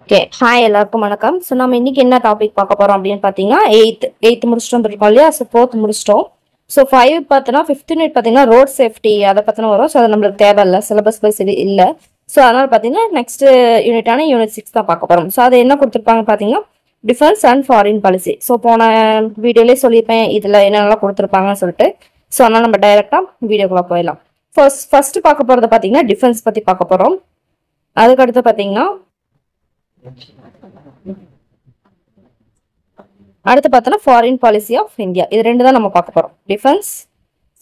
Okay hi எல்லாருக்கும் வணக்கம். So நம்ம இன்னைக்கு என்ன டாபிக் பார்க்க போறோம் அப்படின்னு பார்த்தீங்கன்னா எயித்து முடிச்சிட்டோம் இருக்கோம் இல்லையா? ஸோ 4th முடிச்சிட்டோம். ஸோ 5 பார்த்தோன்னா 5th யூனிட் பார்த்தீங்கன்னா ரோட் சேஃப்டி அதை பற்றின வரும். ஸோ அது நம்மளுக்கு தேவையில்லை, சிலபஸ் பைஸ் இல்லை. ஸோ அதனால பார்த்தீங்கன்னா நெக்ஸ்ட் யூனிட்டான யூனிட் 6 தான் பார்க்க போகிறோம். ஸோ அது என்ன கொடுத்துருப்பாங்க பார்த்தீங்கன்னா defence and foreign policy. So போன வீடியோலேயே சொல்லியிருப்பேன் இதில் என்னென்னலாம் கொடுத்துருப்பாங்கன்னு சொல்லிட்டு. ஸோ அதனால் நம்ம டைரெக்டாக வீடியோக்குள்ளே போயிடலாம். ஃபர்ஸ்ட் பார்க்க போகிறது பார்த்தீங்கன்னா டிஃபென்ஸ் பற்றி பார்க்க போகிறோம். அதுக்கடுத்து பார்த்தீங்கன்னா அடுத்து பார்த்தோன்னா ஃபாரின் பாலிசி ஆஃப் இந்தியா. இது ரெண்டு தான் நம்ம பார்க்க போறோம். டிஃபென்ஸ்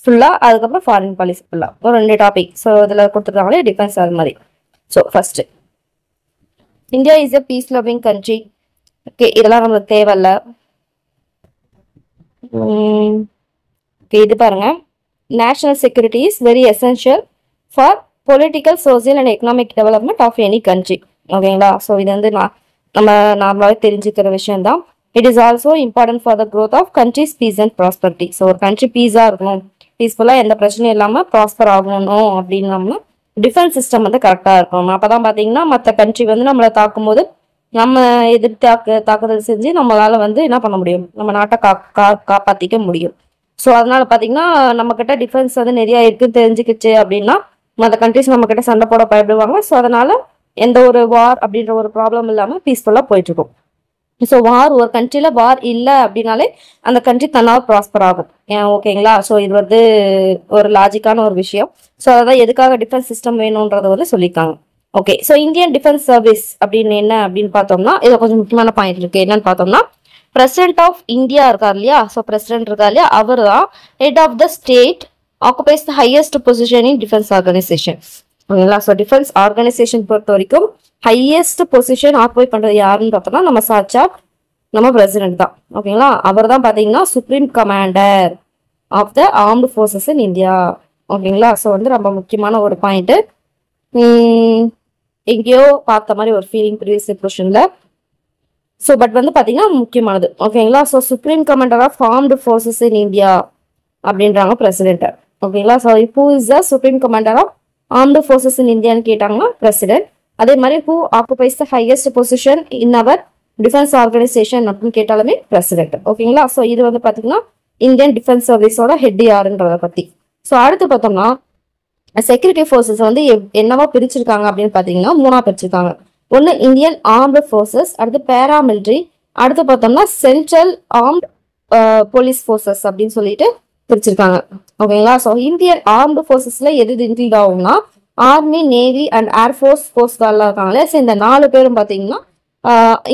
ஃபுல்லா, அதுக்கப்புறம் ஃபாரின் பாலிசி ஃபுல்லா, ஒரு 2 டாபிக். ஸோ இதில் கொடுத்துருக்காங்களே டிஃபென்ஸ் அது மாதிரி. So first India is a peace loving country. Okay, இதெல்லாம் நம்மளுக்கு தேவையில்ல. ஓகே, இது பாருங்க, national security is very essential for political, social and economic development of any country. ஓகேங்களா? ஸோ இது வந்து நம்ம நார்மலாகவே தெரிஞ்சுக்கிற விஷயம் தான். It is also important for the growth of countries peace and prosperity. So ஒரு கண்ட்ரி பீஸாக இருக்கணும், பீஸ்ஃபுல்லாக எந்த பிரச்சனையும் இல்லாமல் ப்ராஸ்பர் ஆகணும் அப்படின்னோம்னா டிஃபென்ஸ் சிஸ்டம் வந்து கரெக்டாக இருக்கணும். அப்போ தான் பார்த்தீங்கன்னா மற்ற கண்ட்ரி வந்து நம்மளை தாக்கும்போது நம்ம தாக்குதல் செஞ்சு நம்மளால வந்து என்ன பண்ண முடியும், நம்ம நாட்டை காப்பாற்றிக்க முடியும். ஸோ அதனால பார்த்தீங்கன்னா நம்மக்கிட்ட டிஃபென்ஸ் வந்து நிறையா இருக்குன்னு தெரிஞ்சுக்கிச்சு அப்படின்னா மற்ற கண்ட்ரிஸ் நம்மக்கிட்ட சண்டை போட பயப்படுவாங்க. ஸோ அதனால எந்த ஒரு வார் அப்படின்ற ஒரு ப்ராப்ளம் இல்லாமல் பீஸ்ஃபுல்லாக போயிட்டு இருக்கும். ஸோ ஒரு கண்ட்ரியில் வார் இல்லை அப்படின்னாலே அந்த கண்ட்ரி தன்னால் ப்ராஸ்பர் ஆகும். ஓகேங்களா? ஸோ இது வந்து ஒரு லாஜிக்கான ஒரு விஷயம். ஸோ அதான் எதுக்காக டிஃபென்ஸ் சிஸ்டம் வேணுன்றதை வந்து சொல்லியிருக்காங்க. Okay, so Indian defence service அப்படின்னு என்ன அப்படின்னு பார்த்தோம்னா இதில் கொஞ்சம் முக்கியமான பாயிண்ட் இருக்கு. என்னன்னு பார்த்தோம்னா பிரசிடென்ட் ஆஃப் இந்தியா இருக்கார் இல்லையா? ஸோ பிரசிடென்ட் இருக்கார் இல்லையா, அவர் தான் head of the state, occupies the highest position in defence organisation. ஓகேங்களா? ஸோ டிஃபென்ஸ் ஆர்கனைசேஷன் பொறுத்த வரைக்கும் ஹையஸ்ட் பொசிஷன் ஆக்குபை பண்றது யாருன்னு பார்த்தோம்னா நம்ம சாட்சாத் நம்ம பிரசிடென்ட் தான். ஓகேங்களா? அவர் தான் பார்த்தீங்கன்னா supreme commander of the armed forces in India. ஓகேங்களா? ஸோ வந்து ரொம்ப முக்கியமான ஒரு பாயிண்ட். எங்கேயோ பார்த்த மாதிரி ஒரு ஃபீலிங் ப்ரீவியஸ் கொஸ்டின்ல. ஸோ பட் வந்து பார்த்தீங்கன்னா முக்கியமானது. ஓகேங்களா? So supreme commander of armed forces in India அப்படின்றாங்க பிரசிடென்ட். ஓகேங்களா? So who is the supreme commander of armed forces in இந்தியான்னு கேட்டாங்கன்னா பிரசிடென்ட். அதே மாதிரி who occupies the highest position in our defence organisation அப்படின்னு கேட்டாலுமே பிரசிடென்ட். ஓகேங்களா? ஸோ இது வந்து பார்த்தீங்கன்னா இந்தியன் டிஃபென்ஸ் சர்வீஸோட ஹெட் யாருன்றத பத்தி. ஸோ அடுத்து பார்த்தோம்னா செக்யூரிட்டி ஃபோர்ஸஸ் வந்து என்னவா பிரிச்சிருக்காங்க அப்படின்னு பார்த்தீங்கன்னா 3ஆ பிரிச்சிருக்காங்க. ஒன்று இந்தியன் ஆர்ம்டு ஃபோர்ஸஸ், அடுத்து பேராமிலிட்ரி, அடுத்து பார்த்தோம்னா சென்ட்ரல் ஆர்ம்டு போலீஸ் ஃபோர்ஸஸ் அப்படின்னு சொல்லிட்டு பிரிச்சிருக்காங்க. ஓகேங்களா? ஸோ இந்தியன் ஆர்ம்டு ஃபோர்ஸஸ்ல எது இன்க்ளூட் ஆகும்னா army, navy and air force, coast கார்ட்லாம் இருக்காங்களே. ஸோ இந்த 4 பேரும் பார்த்தீங்கன்னா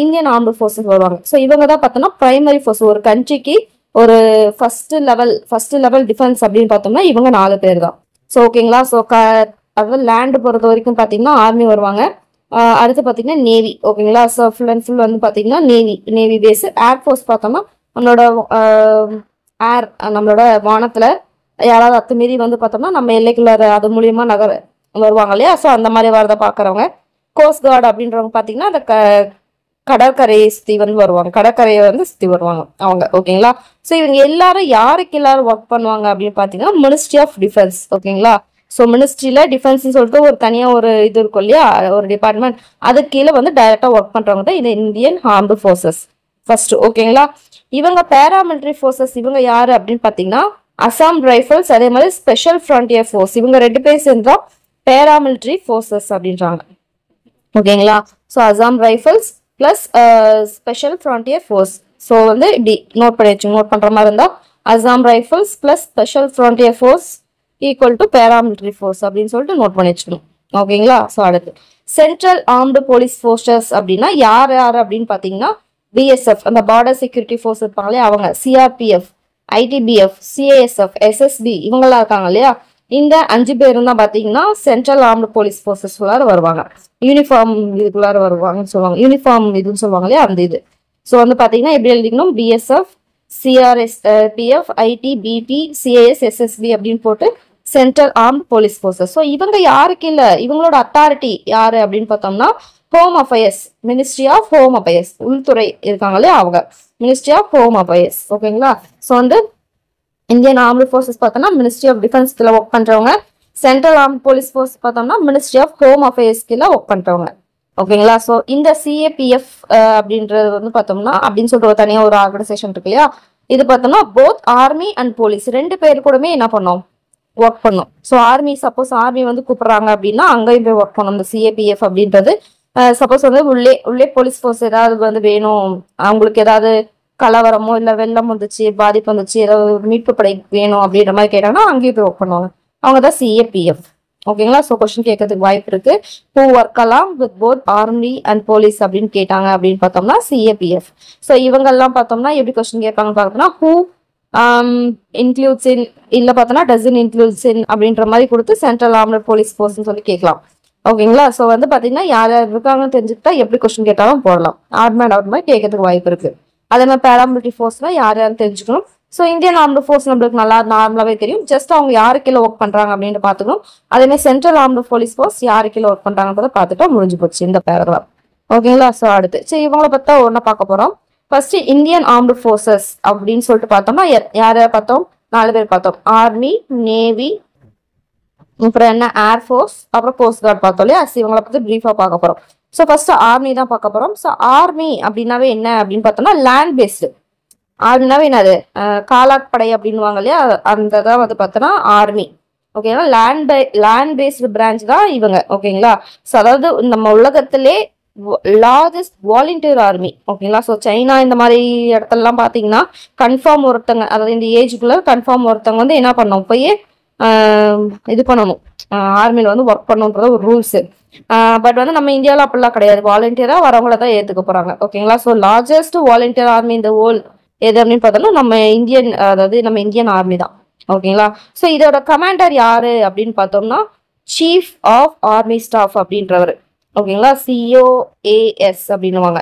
இந்தியன் ஆர்ம்டு ஃபோர்ஸஸ் வருவாங்க. ஸோ இவங்க தான் பார்த்தோம்னா பிரைமரி ஃபோர்ஸ். ஒரு கண்ட்ரிக்கு ஒரு ஃபர்ஸ்ட் லெவல் டிஃபென்ஸ் அப்படின்னு பார்த்தோம்னா இவங்க 4 பேர் தான். ஸோ ஓகேங்களா? ஸோ அதாவது லேண்டு பொறுத்த வரைக்கும் பார்த்தீங்கன்னா ஆர்மி வருவாங்க. அடுத்து பார்த்தீங்கன்னா நேவி. ஓகேங்களா? ஸோ ஃபுல் அண்ட் ஃபுல் வந்து பார்த்தீங்கன்னா நேவி பேஸ். ஏர்ஃபோர்ஸ் பார்த்தோம்னா நம்மளோட வானத்துல யாராவது அத்துமீறி வந்து பார்த்தோம்னா நம்ம எல்லைக்குள்ள அது மூலியமா வருவாங்க இல்லையா? ஸோ அந்த மாதிரி வரதை பார்க்குறவங்க. கோஸ்ட் கார்டு அப்படின்றவங்க பார்த்தீங்கன்னா அந்த கடற்கரையை சுற்றி வந்து வருவாங்க, கடற்கரையை வந்து சுற்றி வருவாங்க அவங்க. ஓகேங்களா? ஸோ இவங்க எல்லாரும் யாருக்கு எல்லாரும் ஒர்க் பண்ணுவாங்க அப்படின்னு பார்த்தீங்கன்னா மினிஸ்ட்ரி ஆஃப் டிஃபென்ஸ். ஓகேங்களா? ஸோ மினிஸ்ட்ரியில டிஃபென்ஸ்ன்னு சொல்லிட்டு ஒரு தனியாக ஒரு இது இருக்கும் இல்லையா, ஒரு டிபார்ட்மெண்ட். அது கீழே வந்து டைரக்டாக ஒர்க் பண்ணுறவங்க தான் இந்த இந்தியன் ஆர்ம்டு ஃபோர்ஸஸ் ஃபர்ஸ்ட். ஓகேங்களா? இவங்க பேராமிலிட்டரி ஃபோர்ஸஸ் இவங்க யாரு அப்படின்னு பார்த்தீங்கன்னா அசாம் ரைஃபிள்ஸ், அதே மாதிரி ஸ்பெஷல் ஃப்ரான்டியர் ஃபோர்ஸ். இவங்க 2 பேர் சேர்ந்தா பேராமிலிட்டரி ஃபோர்ஸஸ் அப்படின்றாங்க. ஓகேங்களா? So Assam rifles plus special frontier force. So வந்து இப்படி நோட் பண்ற மாதிரி இருந்தா Assam rifles plus special frontier force equal to paramilitary force அப்படின்னு சொல்லிட்டு நோட் பண்ணி வச்சுக்கணும். ஓகேங்களா? ஸோ அடுத்து சென்ட்ரல் ஆர்ம்டு போலீஸ் ஃபோர்ஸஸ் அப்படின்னா யார் அப்படின்னு பார்த்தீங்கன்னா பிஎஸ்எஃப், அந்த பார்டர் செக்யூரிட்டி ஃபோர்ஸ் இருப்பாங்களே அவங்க, சிஆர்பிஎஃப், ஐடிபிஎஃப், சிஏஎஸ்எஃப், எஸ்எஸ்பி இவங்கெல்லாம் இருக்காங்க இல்லையா? இந்த 5 பேரும் தான் பார்த்தீங்கன்னா சென்ட்ரல் ஆர்ம்டு போலீஸ் ஃபோர்ஸஸ் உள்ளார வருவாங்க. யூனிஃபார்ம் இதுக்குள்ளார வருவாங்கன்னு சொல்லுவாங்க, யூனிஃபார்ம் இதுன்னு சொல்லுவாங்க இல்லையா, அந்த இது. ஸோ வந்து பார்த்தீங்கன்னா எப்படி எழுதிக்கணும், BSF, CRSBF, ITBP, CAS, SSB அப்படின்னு போட்டு central armed police forces. So இவங்க யாருக்கு இல்லை, இவங்களோட அத்தாரிட்டி யாரு அப்படின்னு பார்த்தோம்னா home affairs, ministry of home affairs, உள்துறை இருக்காங்களே அவங்க, மினிஸ்ட்ரி ஆஃப் ஹோம் அஃபேர்ஸ். ஓகேங்களா? ஸோ வந்து இந்தியன் ஆர்ம்டு ஃபோர்ஸஸ் பார்த்தோம்னா மினிஸ்ட்ரி ஆஃப் டிஃபென்ஸ்ல ஒர்க் பண்றவங்க. சென்ட்ரல் ஆர்ம்டு போலீஸ் ஃபோர்ஸ் பார்த்தோம்னா மினிஸ்ட்ரி ஆஃப் ஹோம் அஃபேர்ஸ் கீழே ஒர்க் பண்றவங்க. ஓகேங்களா. ஸோ இந்த சிஏபிஎஃப் அப்படின்றது வந்து பார்த்தோம்னா அப்படின்னு சொல்லிட்டு ஒரு தனியாக ஒரு ஆர்கனைசேஷன் இருக்கு இல்லையா, இது பார்த்தோம்னா போத் ஆர்மி அண்ட் போலீஸ் ரெண்டு பேர் கூடமே என்ன பண்ணோம், ஒர்க் பண்ணோம். ஸோ ஆர்மி சப்போஸ் ஆர்மி வந்து கூப்பிடுறாங்க அப்படின்னா அங்கேயும் போய் ஒர்க் பண்ணோம். இந்த சிஏபிஎஃப் அப்படின்றது சப்போஸ் வந்து உள்ளே போலீஸ் ஃபோர்ஸ் ஏதாவது வந்து வேணும், அவங்களுக்கு ஏதாவது கலவரமோ இல்லை வெள்ளம் வந்துச்சு, பாதிப்பு வந்துச்சு, ஏதாவது மீட்பு படை வேணும் அப்படின்ற மாதிரி கேட்டாங்கன்னா அங்கேயும் போய் ஒர்க் பண்ணுவாங்க. அவங்க தான் சிஏபிஎஃப். ஓகேங்களா. ஸோ கொஸ்டின் கேட்கறதுக்கு வாய்ப்பு இருக்கு. Who work along with both army and police அப்படின்னு கேட்டாங்க அப்படின்னு பார்த்தோம்னா சிஏபிஎஃப். ஸோ இவங்கெல்லாம் பார்த்தோம்னா எப்படி கொஸ்டின் கேட்பாங்கன்னு பார்த்தோம்னா ஹூ இன்க்ளூட்ஸ் இன், இல்லை பார்த்தோம்னா டசன் இன்க்ளூட்ஸ் இன் அப்படின்ற மாதிரி கொடுத்து சென்ட்ரல் ஆர்ம்டு போலீஸ் ஃபோர்ஸ்ன்னு சொல்லி கேட்கலாம். ஓகேங்களா. ஸோ வந்து பார்த்தீங்கன்னா யார் யார் இருக்காங்கன்னு தெரிஞ்சுக்கிட்டா எப்படி கொஸ்டின் கேட்டாலும் போடலாம். ஆர்மேட் அவுட் மாதிரி கேட்கறதுக்கு வாய்ப்பு இருக்கு. அதே மாதிரி பேராமிலிட்டரி ஃபோர்ஸ்னா யார் யாருன்னு தெரிஞ்சுக்கணும். ஸோ இந்தியன் ஆர்ம்டு ஃபோர்ஸ் நம்மளுக்கு நல்லா நார்மலாகவே தெரியும். ஜஸ்ட் அவங்க யாரு கீழே ஒர்க் பண்றாங்க அப்படின்னு பார்த்துக்கணும். அதே மாதிரி சென்ட்ரல் ஆர்ம்டு போலீஸ் ஃபோர்ஸ் யாரு கீழே ஒர்க் பண்றாங்கன்றத பார்த்துட்டா முடிஞ்சு போச்சு இந்த பேராகிராஃப். ஓகேங்களா. ஸோ அடுத்து சரி இவங்கள பார்த்தா ஒன்றா பார்க்க போறோம். ஃபர்ஸ்ட் இந்தியன் ஆர்ம்டு ஃபோர்ஸஸ் அப்படின்னு சொல்லிட்டு பார்த்தோம்னா யார் யார் பார்த்தோம், 4 பேர் பார்த்தோம். ஆர்மி, நேவி, அப்புறம் என்ன ஏர்ஃபோர்ஸ், அப்புறம் கோஸ்ட் கார்டு பார்த்தோம் இல்லையா. இவங்களை பத்தி பிரீஃபா பார்க்க போறோம். ஸோ ஃபர்ஸ்ட் ஆர்மி தான் பார்க்க போறோம். ஸோ ஆர்மி அப்படின்னாவே என்ன அப்படின்னு பார்த்தோம்னா லேண்ட் பேஸ்டு. ஆர்மினாவே என்னது, காலாட்படை அப்படின்வாங்க இல்லையா, அந்த தான் வந்து பார்த்தோன்னா ஆர்மி. ஓகேங்களா. லேண்ட் பேஸ்டு பிரான்ச் தான் இவங்க. ஓகேங்களா. ஸோ அதாவது நம்ம உலகத்திலே லார்ஜஸ்ட் வாலண்டியர் ஆர்மி. ஓகேங்களா. ஸோ சைனா இந்த மாதிரி இடத்துலலாம் பார்த்தீங்கன்னா கன்ஃபார்ம் ஒருத்தங்க, அதாவது இந்த ஏஜுக்குள்ள கன்ஃபார்ம் ஒருத்தங்க வந்து என்ன பண்ணணும், போய் இது பண்ணணும், ஆர்மியில் வந்து ஒர்க் பண்ணணுன்றது ஒரு ரூல்ஸு. பட் வந்து நம்ம இந்தியாவில் அப்படிலாம் கிடையாது. வாலண்டியராக வரவங்கள தான் ஏற்றுக்க போகிறாங்க. ஓகேங்களா. ஸோ லார்ஜஸ்ட் வாலண்டியர் ஆர்மி இந்த ஹோல் எது அப்படின்னு பார்த்தோம்னா நம்ம இந்தியன், அதாவது நம்ம இந்தியன் ஆர்மி தான். ஓகேங்களா. ஸோ இதோட கமாண்டர் யாரு அப்படின்னு பார்த்தோம்னா சீஃப் ஆஃப் ஆர்மி ஸ்டாஃப் அப்படின்றவர். ஓகேங்களா. சிஓஏஎஸ் அப்படின்னுவாங்க.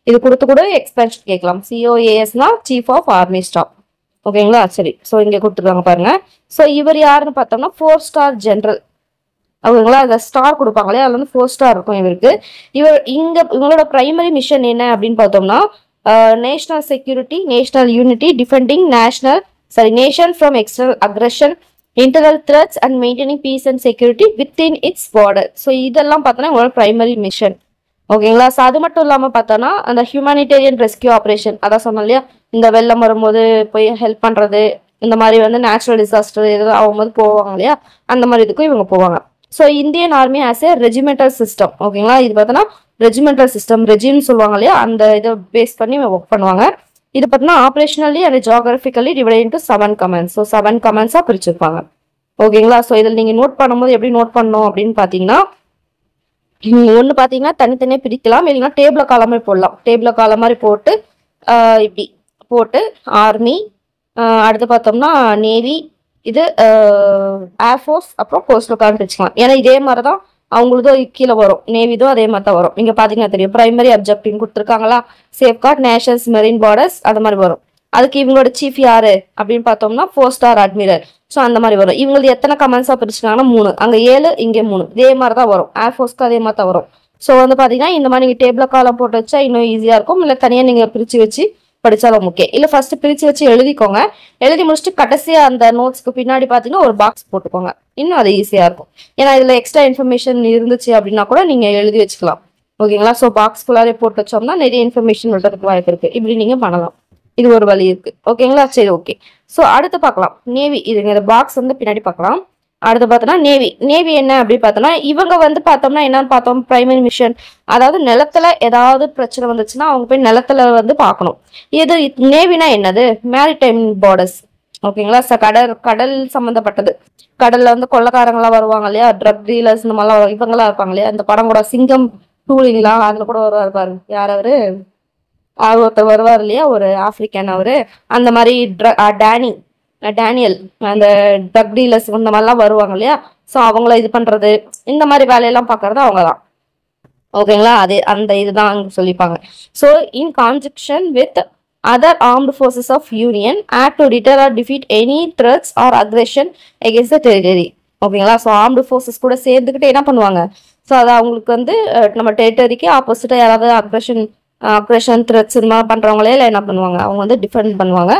இது கொடுத்து கூட எக்ஸ்பென்ஷன் கேட்கலாம். சிஓஏஎஸ்னா சீஃப் ஆஃப் ஆர்மி ஸ்டாஃப். ஓகேங்களா. சரி. ஸோ இங்கே கொடுத்துருக்காங்க பாருங்க. ஸோ இவர் யாருன்னு பார்த்தோம்னா 4 ஸ்டார் ஜெனரல். ஓகேங்களா. அந்த ஸ்டார் கொடுப்பாங்களே அதுல வந்து 4 ஸ்டார் இருக்கும் இவருக்கு. இவங்களோட பிரைமரி மிஷன் என்ன அப்படின்னு பார்த்தோம்னா national security, national unity, defending nation from external aggression, internal threats and maintaining peace and security within its border. So இதெல்லாம் பார்த்தோன்னா உங்களோட பிரைமரி மிஷன். ஓகேங்களா. ஸோ அது மட்டும் இல்லாமல் பார்த்தோன்னா அந்த ஹியூமானிட்டேரியன் ரெஸ்கியூ ஆப்ரேஷன், அதான் சொன்னோம் இல்லையா, இந்த வெள்ளம் வரும்போது போய் ஹெல்ப் பண்ணுறது, இந்த மாதிரி வந்து நேச்சுரல் டிசாஸ்டர் எதாவது ஆகும்போது போவாங்க இல்லையா, அந்த மாதிரி இதுக்கும் இவங்க போவாங்க. So Indian army as a regimental system. ஓகேங்களா. இது பார்த்தோன்னா ரெஜிமெண்டல் சிஸ்டம், ரெஜிம்னு சொல்லுவாங்க இல்லையா, அந்த இதை பேஸ் பண்ணி ஒர்க் பண்ணுவாங்க. இது பார்த்தீங்கன்னா operationally and geographically divide into 7 commands. So 7 கமெண்ட்ஸாக பிரிச்சிருப்பாங்க. ஓகேங்களா. ஸோ இதில் நீங்கள் நோட் பண்ணும்போது எப்படி நோட் பண்ணணும் அப்படின்னு பார்த்தீங்கன்னா ஒன்று பார்த்தீங்கன்னா தனித்தனியாக பிரிக்கலாம், இல்லைன்னா டேபிள் காலம் மாதிரி போடலாம். டேபிள் காலம் மாதிரி போட்டு இப்படி போட்டு ஆர்மி, அடுத்து பார்த்தோம்னா நேவி, இது ஏர்ஃபோர்ஸ், அப்புறம் கோஸ்டல் கார்டு வச்சுக்கலாம். ஏன்னா இதே மாதிரி தான் அவங்களுக்கும் கீழே வரும், நேவிதும் அதே மாதிரி தான் வரும். இங்கே பார்த்தீங்கன்னா தெரியும் பிரைமரி அப்ஜெக்டிவ் கொடுத்துருக்காங்களா, சேஃப்கார்ட் நேஷன்ஸ் மெரின் பார்டர்ஸ், அது மாதிரி வரும். அதுக்கு இவங்களோட சீஃப் யாரு அப்படின்னு பார்த்தோம்னா 4 ஸ்டார் அட்மிரல். ஸோ அந்த மாதிரி வரும். இவங்களுக்கு எத்தனை கமெண்ட்ஸாக பிரிச்சுக்காங்கன்னா 3, அங்கே 7, இங்கே 3, இதே மாதிரி தான் வரும். ஏர்ஃபோர்ஸ்க்கு அதே மாதிரி தான் வரும். ஸோ வந்து பார்த்தீங்கன்னா இந்த மாதிரி நீங்கள் டேபிள் காலம் போட்டு வச்சா இன்னும் ஈஸியாக இருக்கும். இல்லை தனியாக நீங்கள் பிரித்து வச்சு படிச்சாலும் ஓகே. இல்லை ஃபர்ஸ்ட் பிரித்து வச்சு எழுதிக்கோங்க. எழுதி முடிச்சுட்டு கடைசியாக அந்த நோட்ஸ்க்கு பின்னாடி பார்த்தீங்கன்னா ஒரு பாக்ஸ் போட்டுக்கோங்க, இன்னும் அது ஈஸியாக இருக்கும். ஏன்னா இதில் எக்ஸ்ட்ரா இன்ஃபர்மேஷன் இருந்துச்சு அப்படின்னா கூட நீங்கள் எழுதி வச்சுக்கலாம். ஓகேங்களா. ஸோ பாக்ஸ்குள்ளாரே போட்டு வச்சோம்னா நிறைய இன்ஃபர்மேஷன் விடுறதுக்கு வாய்ப்பு இருக்குது. இப்படி நீங்கள் பண்ணலாம். இது ஒரு வழி இருக்கு. ஓகேங்களா. சரி ஓகே. ஸோ அடுத்து பார்க்கலாம் நேவி. இதுங்க இந்த பாக்ஸ் வந்து பின்னாடி பார்க்கலாம். அடுத்து பார்த்தோம்னா நேவி என்ன அப்படின்னு பார்த்தோம்னா இவங்க வந்து பார்த்தோம்னா என்னன்னு பார்த்தோம், பிரைமரி மிஷன், அதாவது நிலத்துல ஏதாவது பிரச்சனை வந்துச்சுன்னா அவங்க போய் நிலத்துல வந்து பார்க்கணும். இது நேவினா என்னது, மேரிடைம் பார்டர்ஸ். ஓகேங்களா. கடல் சம்மந்தப்பட்டது. கடல்ல வந்து கொள்ளக்காரங்களாம் வருவாங்க இல்லையா, ட்ரக் டீலர்ஸ் இந்த மாதிரிலாம் இவங்களாம் இருப்பாங்க இல்லையா. இந்த படம் கூட சிங்கம் டூலிங்களா, அதுல கூட வருவார் பாருங்க, யார் அவரு, ஒருத்தர் வருவார் இல்லையா, ஒரு ஆப்பிரிக்கன் அவரு. அந்த மாதிரி டேனியல், அந்த ட்ரக் டீலர்ஸ் இந்த மாதிரிலாம் வருவாங்க இல்லையா. ஸோ அவங்கள இது பண்றது, இந்த மாதிரி வேலையெல்லாம் பார்க்கறது அவங்க தான். ஓகேங்களா. அது அந்த இதுதான் அங்கே சொல்லிப்பாங்க. So in conjunction with other armed forces of union act to deter or defeat any threats or aggression against the territory. ஓகேங்களா. ஸோ ஆர்ம்டு ஃபோர்ஸஸ் கூட சேர்ந்துக்கிட்டு என்ன பண்ணுவாங்க, ஸோ அது அவங்களுக்கு வந்து நம்ம டெரிட்டரிக்கு ஆப்போசிட்டாக யாராவது அக்ரெஷன் த்ரெட்ஸ் இந்த மாதிரி பண்ணுறவங்களே இல்லை என்ன பண்ணுவாங்க, அவங்க வந்து டிஃபெண்ட் பண்ணுவாங்க.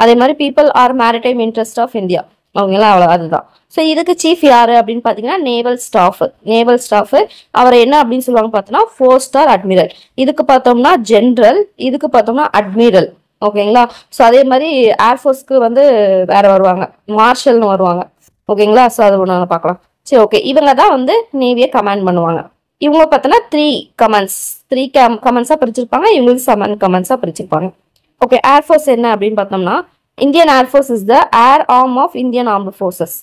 அதே மாதிரி people our maritime interest of India. ஓகேங்களா, அவ்வளோ அதுதான். ஸோ இதுக்கு சீஃப் யாரு அப்படின்னு பார்த்தீங்கன்னா நேவல் ஸ்டாஃப். அவர் என்ன அப்படின்னு சொல்லுவாங்க பார்த்தோம்னா 4-ஸ்டார் அட்மிரல். இதுக்கு பார்த்தோம்னா ஜென்ரல், இதுக்கு பார்த்தோம்னா அட்மிரல். ஓகேங்களா, ஸோ அதே மாதிரி ஏர்ஃபோர்ஸ்க்கு வந்து வேற வருவாங்க, மார்ஷல்னு வருவாங்க. ஓகேங்களா, ஸோ அது ஒன்று பார்க்கலாம். சரி, ஓகே. இவங்க தான் வந்து நேவியை கமாண்ட் பண்ணுவாங்க. இவங்க பார்த்தோன்னா 3 கமெண்ட்ஸாக பிரிச்சிருப்பாங்க. இவங்களுக்கு 7 கமெண்ட்ஸாக பிரிச்சிருப்பாங்க. ஓகே, ஏர்ஃபோர்ஸ் என்ன அப்படின்னு பார்த்தோம்னா Indian air force is the air arm of Indian armed forces.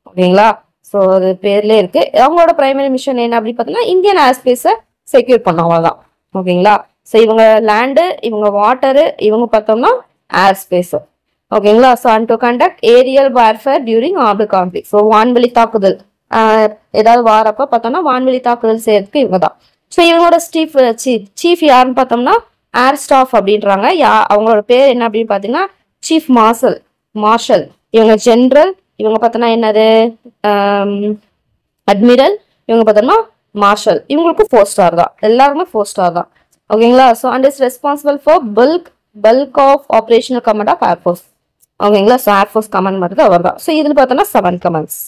ஓகேங்களா, ஸோ அது பேர்லேயே இருக்கு. அவங்களோட பிரைமரி மிஷன் என்ன அப்படின்னு பார்த்தோம்னா இந்தியன் ஏர்ஸ்பேஸை செக்யூர் பண்ண அவ்வளோதான். ஓகேங்களா, ஸோ இவங்க லேண்டு, இவங்க வாட்டரு, இவங்க பார்த்தோம்னா ஏர் ஸ்பேஸ். ஓகேங்களா, so and to conduct aerial warfare during armed conflict. So வான்வெளி தாக்குதல், ஏதாவது வாரப்ப பார்த்தோம்னா வான்வெளி தாக்குதல் செய்யறதுக்கு இவங்க தான். ஸோ இவங்களோட சீஃப் யாருன்னு பார்த்தோம்னா ஏர் ஸ்டாஃப் அப்படின்றாங்க. அவங்களோட பேர் என்ன அப்படின்னு பார்த்தீங்கன்னா சீஃப் மார்ஷல். இவங்க ஜென்ரல், இவங்க பார்த்தோன்னா என்னது அட்மிரல், இவங்க பார்த்தோம்னா மார்ஷல். இவங்களுக்கு 4-ஸ்டார் தான், எல்லாருமே 4-ஸ்டார் தான். ஓகேங்களா, so and is responsible for bulk of operational command of air force. ஓகேங்களா, ஸோ ஏர்ஃபோர்ஸ் கமாண்ட் மட்டும் அவர் தான். ஸோ இதில் பார்த்தோன்னா 7 கமாண்ட்ஸ்.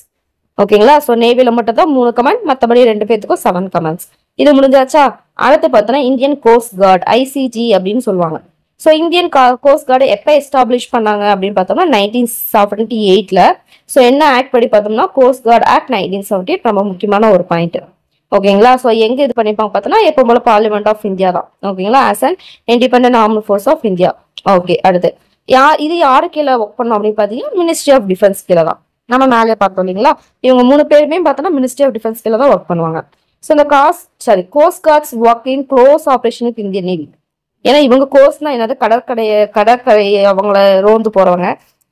ஓகேங்களா, ஸோ நேவில மட்டும் தான் 3 கமாண்ட், மற்றபடி 2 பேத்துக்கும் 7 கமாண்ட்ஸ். இது முடிஞ்சாச்சா? அடுத்து பார்த்தோன்னா இந்தியன் கோஸ்ட் கார்டு, ஐசிஜி அப்படின்னு சொல்லுவாங்க. ஸோ இந்தியன் கோஸ்ட் கார்டு எப்போ எஸ்டாப்ளிஷ் பண்ணாங்க அப்படின்னு பார்த்தோம்னா 1978ல. ஸோ என்ன ஆக்ட் படி பார்த்தோம்னா கோஸ்ட் கார்டு ஆக்ட் 1978 ரொம்ப முக்கியமான ஒரு பாயிண்ட். ஓகேங்களா, ஸோ எங்க இது பண்ணிப்பாங்க பார்த்தோம்னா எப்போ போல பார்லிமெண்ட் ஆஃப் இந்தியா தான். ஓகேங்களா, as an independent armed force of India. Okay, அடுத்து இது யாரு கீழே ஒர்க் பண்ணோம் அப்படின்னு பார்த்தீங்கன்னா மினிஸ்ட்ரி ஆஃப் டிஃபென்ஸ் கீழே தான். நம்ம மேலே பார்த்தோம் இல்லைங்களா, இவங்க 3 பேருமே பார்த்தோம்னா மினிஸ்ட்ரி ஆஃப் டிஃபென்ஸ் கீழே தான் ஒர்க் பண்ணுவாங்க. ஸோ இந்த coast guards work in close operation with Indian navy. ஏன்னா இவங்க கோஸ்ட்னா என்னது, கடற்கரையை அவங்கள ரோந்து போறவங்க.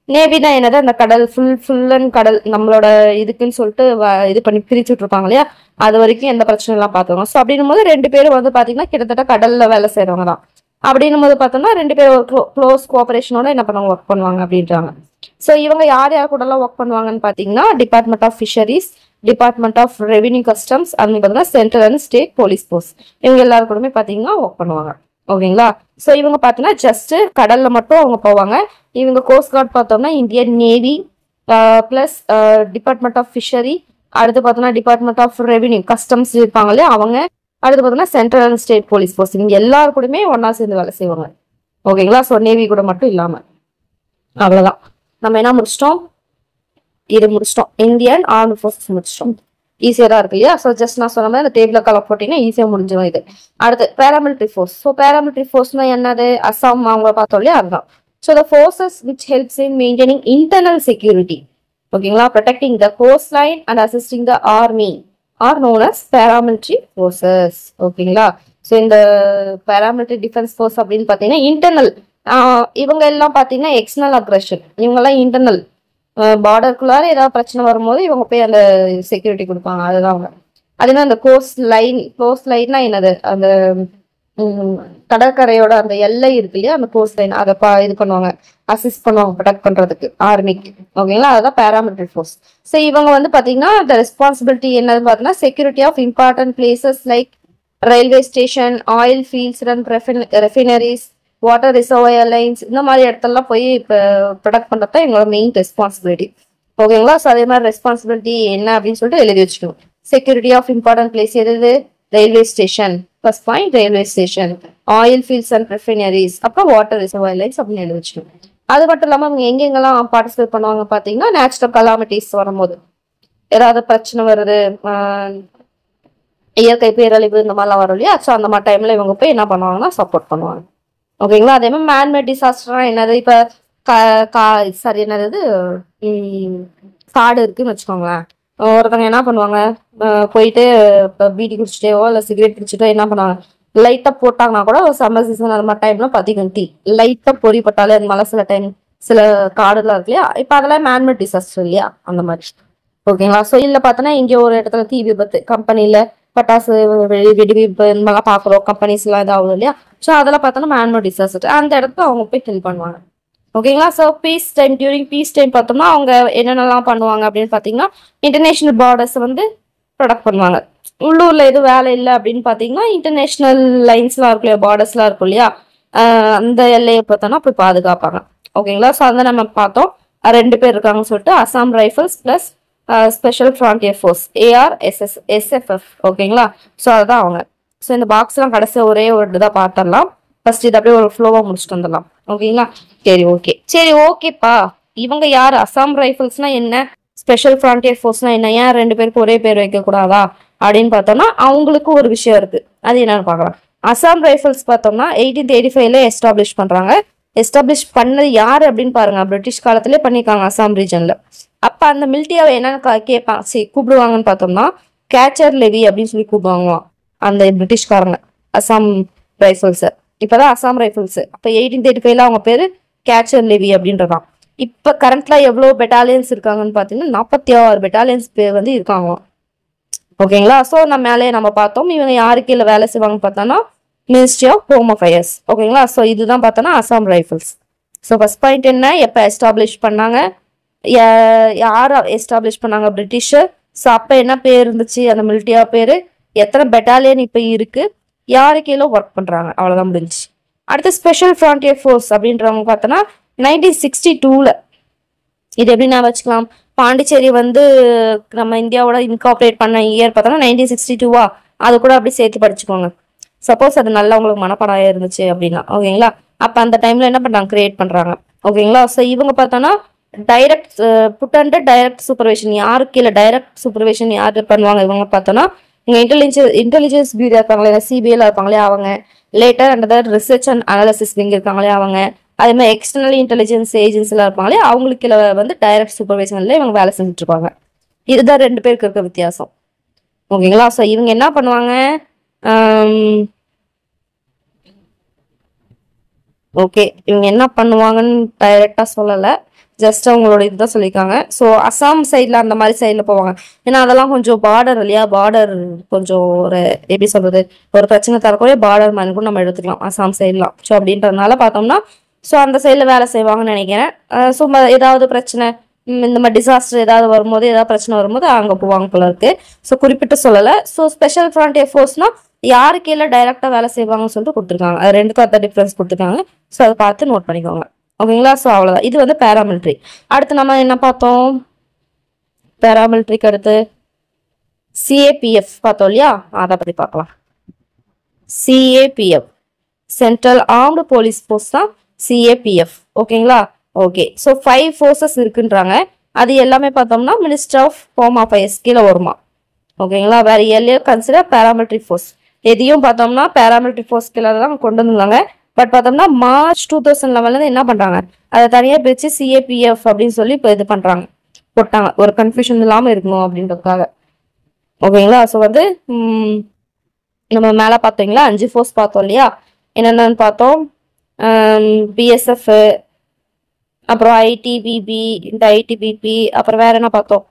நேவினா என்னது, அந்த கடல் ஃபுல் அண்ட் கடல் நம்மளோட இதுக்குன்னு சொல்லிட்டு இது பண்ணி பிரிச்சுட்டு இருப்பாங்க இல்லையா, அது வரைக்கும் எந்த பிரச்சனை எல்லாம் பார்த்துருவோம். ஸோ அப்படின்னும் போது 2 பேரும் வந்து பாத்தீங்கன்னா கிட்டத்தட்ட கடல்ல வேலை செய்யறவங்க தான். அப்படின்னும் போது பார்த்தோம்னா 2 பேரும் ஒரு க்ளோஸ் கோஆபரேஷனோட என்ன பண்ணுவாங்க, ஒர்க் பண்ணுவாங்க அப்படின்றாங்க. ஸோ இவங்க யார் கூட எல்லாம் ஒர்க் பண்ணுவாங்கன்னு பாத்தீங்கன்னா department of fisheries, department of revenue customs, அது பார்த்தீங்கன்னா central and state police force, இவங்க எல்லாரும் கூடமே பாத்தீங்கன்னா ஒர்க் பண்ணுவாங்க. ஓகேங்களா, ஸோ இவங்க பார்த்தீங்கன்னா ஜஸ்ட் கடல்ல மட்டும் அவங்க போவாங்க. இவங்க கோஸ்ட் கார்டு பார்த்தோம்னா Indian navy plus department of fishery, அடுத்து பார்த்தோம்னா டிபார்ட்மெண்ட் ஆஃப் ரெவென்யூ கஸ்டம்ஸ் இருப்பாங்க இல்லையா அவங்க, அடுத்து பார்த்தோம்னா central and state police force, இவங்க எல்லாரும் கூடமே ஒன்னா சேர்ந்து வேலை செய்வாங்க. ஓகேங்களா, ஸோ நேவி கூட மட்டும் இல்லாம. அவ்வளவுதான், நம்ம என்ன முடிச்சிட்டோம், இது முடிச்சிட்டோம், இந்தியன் ஆர்ம்டு ஃபோர்ஸஸ் முடிச்சிட்டோம். ஈஸியா தான் இருக்கு இல்லையா. ஸோ ஜஸ்ட் நான் சொன்ன மாதிரி அந்த டேபிள கலர் போட்டீங்கன்னா ஈஸியா முடிஞ்சிடும் இது. அடுத்து பேராமிலிட்டரி ஃபோர்ஸ். ஸோ பேராமிலிட்டரி ஃபோர்ஸ்னா என்னது, அசாம் அவங்க பார்த்தோம் இல்லையா அதுதான். So the forces which helps in maintaining internal security. ஓகேங்களா, protecting the coast line and assisting the army are known as paramilitary forces. ஓகேங்களா, ஸோ இந்த பேராமிலிட்டரி டிஃபென்ஸ் ஃபோர்ஸ் அப்படின்னு பார்த்தீங்கன்னா இன்டர்னல், இவங்க எல்லாம் பார்த்தீங்கன்னா எக்ஸ்டர்னல் அக்ரஷன், இவங்கெல்லாம் இன்டர்னல் பார்டருக்குள்ளார ஏதாவது பிரச்சனை வரும்போது இவங்க போய் அந்த செக்யூரிட்டி கொடுப்பாங்க, அதுதான் அவங்க. அதே மாதிரி அந்த கோஸ்ட் லைன்னா என்னது, அந்த கடற்கரையோட அந்த எல்லை இருக்கு இல்லையா, அந்த கோஸ்ட் லைன் அதை இது பண்ணுவாங்க, அசிஸ்ட் பண்ணுவாங்க ப்ரொடெக்ட் பண்றதுக்கு ஆர்மிக்கு. ஓகேங்களா, அதுதான் பேராமிலிட்டரி ஃபோர்ஸ். ஸோ இவங்க வந்து பாத்தீங்கன்னா இந்த ரெஸ்பான்சிபிலிட்டி என்னது பார்த்தீங்கன்னா security of important places like railway station, oil fields and refineries, water reservoir lines, இந்த மாதிரி இடத்துலலாம் போய் இப்போ ப்ரொடக்ட் பண்ணுறது தான் எங்களோட மெயின் ரெஸ்பான்சிபிலிட்டி. ஓகேங்களா, ஸோ அதே மாதிரி ரெஸ்பான்சிபிலிட்டி என்ன அப்படின்னு சொல்லிட்டு எழுதி வச்சுக்கணும். செக்யூரிட்டி ஆஃப் இம்பார்ட்டன்ட் பிளேஸ் எது, railway station, first point railway station, oil fields and refineries, அப்புறம் வாட்டர் ரிசர்வாயர் லைன்ஸ் அப்படின்னு எழுதி வச்சுக்கணும். அது மட்டும் இல்லாமல் அவங்க எங்கெங்கெல்லாம் பார்ட்டிசிபேட் பண்ணுவாங்க பார்த்தீங்கன்னா நேச்சுரல் கலாமிட்டிஸ் வரும்போது, ஏதாவது பிரச்சனை வருது, இயற்கை பேரழிவு இந்த மாதிரிலாம் வரும் இல்லையா, ஸோ அந்த மாதிரி டைம்ல இவங்க போய் என்ன பண்ணுவாங்கன்னா சப்போர்ட் பண்ணுவாங்க. ஓகேங்களா, அதே மாதிரி மேன்மேட் டிசாஸ்டர்னா என்னது, இப்போ என்னது காடு இருக்குன்னு வச்சுக்கோங்களேன், ஒருத்தவங்க என்ன பண்ணுவாங்க, போயிட்டு இப்போ பீடி குடிச்சிட்டோ இல்லை சிகரெட் குடிச்சிட்டோ என்ன பண்ணுவாங்க, லைட்டா போட்டாங்கன்னா கூட ஒரு சம்மர் சீசன் அது மாதிரி டைம்ல பாத்தீங்கன்னா டீ லைட்டா பொறிப்பட்டாலே அது மழை சில டைம் சில காடுலாம் இருக்கு இல்லையா, இப்போ அதெல்லாம் மேன்மேட் டிசாஸ்டர் இல்லையா அந்த மாதிரி. ஓகேங்களா, ஸோ இல்லை பார்த்தோன்னா இங்கே ஒரு இடத்துல தீ விபத்து, கம்பெனியில பட்டாசு வெடிவிப்பு இந்த மாதிரிலாம் பார்க்குறோம், கம்பெனிஸ் எல்லாம் இதாகும் இல்லையா, ஸோ அதெல்லாம் பார்த்தோன்னா மேன்மேட் டிசாஸ்டர், அந்த இடத்துல அவங்க போய் ஹெல்ப் பண்ணுவாங்க. ஓகேங்களா, so peace time, during peace time பார்த்தோம்னா அவங்க என்னென்னலாம் பண்ணுவாங்க அப்படின்னு பார்த்தீங்கன்னா இன்டர்நேஷனல் பார்டர்ஸ் வந்து ப்ரொடக்ட் பண்ணுவாங்க. உள்ளூர்ல எதுவும் வேலை இல்லை அப்படின்னு பார்த்தீங்கன்னா இன்டர்நேஷனல் லைன்ஸ்லாம் இருக்கும் இல்லையா, பார்டர்ஸ்லாம் இருக்கும் இல்லையா, அந்த எல்லையை பார்த்தோன்னா போய் பாதுகாப்பாங்க. ஓகேங்களா, ஸோ அதை நம்ம பார்த்தோம். 2 பேர் இருக்காங்கன்னு சொல்லிட்டு Assam rifles plus special frontier force SFF. ஓகேங்களா? ஸோ அதுதான் அவங்க. ஸோ இந்த பாக்ஸ்லாம் கடைசியாக ஒரே ஒரு இதுதான் பார்த்துடலாம். ஃபர்ஸ்ட் இது அப்படியே ஒரு ஃப்ளோவாக முடிச்சுட்டு வந்துடலாம். ஓகேங்களா? சரி ஓகேப்பா. இவங்க யார்? அசாம் ரைஃபிள்ஸ்னா என்ன, ஸ்பெஷல் ஃப்ரான்டியர் ஃபோர்ஸ்னா என்ன, ஏன் 2 பேருக்கு ஒரே பேர் வைக்க கூடாதா அப்படின்னு பார்த்தோம்னா அவங்களுக்கு ஒரு விஷயம் இருக்கு. அது என்னன்னு பார்க்கலாம். அசாம் ரைஃபிள்ஸ் பார்த்தோம்னா 1885ல எஸ்டாப்ளிஷ் பண்றாங்க. எஸ்டாப்ளிஷ் பண்ணது யாரு அப்படின்னு பாருங்க, பிரிட்டிஷ் காலத்திலே பண்ணிருக்காங்க அசாம் ரீஜன்ல. அப்ப அந்த மிலிட்டியாவை என்னன்னு கேட்பாங்க, சரி கூப்பிடுவாங்கன்னு பார்த்தோம்னா கேச்சர் லெவி அப்படின்னு சொல்லி கூப்பிடுவாங்களாம் அந்த பிரிட்டிஷ்காரங்க அசாம் ரைஃபிள்ஸ். இப்பதான் அசாம் ரைஃபிள்ஸ். அப்ப 1835ல அவங்க பேரு கேச்சர் லெவி அப்படின்றதான். இப்ப கரண்ட்ல எவ்வளவு பெட்டாலியன்ஸ் இருக்காங்கன்னு பாத்தீங்கன்னா 46 பெட்டாலியன்ஸ் பேர் வந்து இருக்காங்களாம். ஓகேங்களா? ஸோ நம்ம மேலே நம்ம பார்த்தோம். இவங்க யாரு கீழே வேலை செய்வாங்கன்னு பார்த்தோம்னா மினிஸ்ட்ரி ஆஃப் ஹோம் அஃபேர்ஸ். ஓகேங்களா? ஸோ இதுதான் பார்த்தோன்னா Assam rifles. So first point என்ன, எப்போ எஸ்டாப்ளிஷ் பண்ணாங்க, யார் எஸ்டாப்ளிஷ் பண்ணாங்க, பிரிட்டிஷர். ஸோ அப்போ என்ன பேர் இருந்துச்சு அந்த மிலிட்டியா பேர், எத்தனை பெட்டாலியன் இப்போ இருக்கு, யாரு கீழே ஒர்க் பண்றாங்க, அவ்வளோதான் முடிஞ்சுச்சு. அடுத்து ஸ்பெஷல் ஃப்ரான்டியர் ஃபோர்ஸ் அப்படின்றவங்க பார்த்தோன்னா 1962ல. இது எப்படி நான் வச்சுக்கலாம், பாண்டிச்சேரி வந்து நம்ம இந்தியாவோட இன்கார்பரேட் பண்ண இயர் பார்த்தோம்னா 1962வா, அது கூட அப்படி சேர்த்து படிச்சுக்கோங்க. சப்போஸ் அது நல்லா உங்களுக்கு மனப்பாடம் இருந்துச்சு அப்படின்னா. ஓகேங்களா? அப்போ அந்த டைம்ல என்ன பண்றாங்க, கிரியேட் பண்றாங்க. ஓகேங்களா? ஸோ இவங்க பார்த்தோன்னா direct put under direct supervision. யாருக்கு கீழே டைரக்ட் சூப்பர்விஷன் யார் பண்ணுவாங்க இவங்க பார்த்தோன்னா, இங்கே இன்டெலிஜென்ஸ் பியூரோ இருப்பாங்களே, சிபிஐல இருப்பாங்களே அவங்க, later under research and analysis wing இருக்காங்களே அவங்க, அதே மாதிரி எக்ஸ்டர்னல் இன்டெலிஜென்ஸ் ஏஜென்சிலாம் இருப்பாங்களே அவங்களுக்கு வந்து டைரக்ட் சூப்பர்வைசன்ல இவங்க வேலை செஞ்சுட்டு இருப்பாங்க. இதுதான் 2 பேருக்கு இருக்க வித்தியாசம். ஓகேங்களா? ஸோ இவங்க என்ன பண்ணுவாங்க, ஓகே இவங்க என்ன பண்ணுவாங்கன்னு டைரக்டா சொல்லலை, ஜஸ்ட் அவங்களோட இதுதான் சொல்லியிருக்காங்க. ஸோ அசாம் சைட்ல அந்த மாதிரி சைட்ல போவாங்க. ஏன்னா அதெல்லாம் கொஞ்சம் பார்டர் இல்லையா, பார்டர் கொஞ்சம் ஒரு எப்படி சொல்றது, ஒரு பிரச்சனை தரக்கூடிய பார்டர் மாதிரி கூட நம்ம எடுத்துக்கலாம் அசாம் சைட்லாம். ஸோ அப்படின்றதுனால பார்த்தோம்னா ஸோ அந்த சைடில் வேலை செய்வாங்கன்னு நினைக்கிறேன். ஸோ ஏதாவது பிரச்சனை, இந்த மாதிரி டிசாஸ்டர் ஏதாவது வரும்போது, ஏதாவது பிரச்சனை வரும்போது அங்கே போவாங்க போல இருக்கு. ஸோ குறிப்பிட்டு சொல்லலை. ஸோ ஸ்பெஷல் ஃப்ரான்டியர் ஃபோர்ஸ்னா யாரு கீழே டைரக்டா வேலை செய்வாங்கன்னு சொல்லிட்டு கொடுத்துருக்காங்க. அது 2க்கும் அந்த டிஃபரன்ஸ் கொடுத்துருக்காங்க. ஸோ அதை பார்த்து நோட் பண்ணிக்கோங்க. ஓகேங்களா? ஸோ அவ்வளோதான். இது வந்து பேராமிலிட்ரி. அடுத்து நம்ம என்ன பார்த்தோம், பேராமிலிட்ரிக்கு அடுத்து சிஏபிஎஃப் பார்த்தோம் இல்லையா, அதை பற்றி பார்க்கலாம். CAPF central armed police force தான் சிஏபிஎஃப். ஓகேங்களா? ஓகே. ஸோ 5 ஃபோர்ஸஸ் இருக்குன்றாங்க. அது எல்லாமே பார்த்தோம்னா மினிஸ்டர் ஆஃப் ஹோம் அஃபேர்ஸ் கீழே வருமா. ஓகேங்களா? வேற எல்லையர் கன்சிடர் பேராமிலிட்ரி ஃபோர்ஸ். எதையும் பார்த்தோம்னா பேராமிலிட்ரி ஃபோர்ஸ் கீழே தான் கொண்டு வந்தாங்க. பட் பார்த்தோம்னா மார்ச் 2011 என்ன பண்றாங்க, அதை தனியாக பிரிச்சு சிஏபிஎஃப் அப்படின்னு சொல்லி இப்போ இது பண்றாங்க, போட்டாங்க, ஒரு கன்ஃபியூஷன் இல்லாமல் இருக்கணும் அப்படின்றதுக்காக. ஓகேங்களா? ஸோ வந்து நம்ம மேலே பார்த்தீங்களா 5 ஃபோர்ஸ் பார்த்தோம் இல்லையா, என்னென்னு பார்த்தோம், பிஎஸ்எஃப், அப்புறம் ஐடிபிபி, இந்த ஐடிபிபி, அப்புறம் வேற என்ன பார்த்தோம்,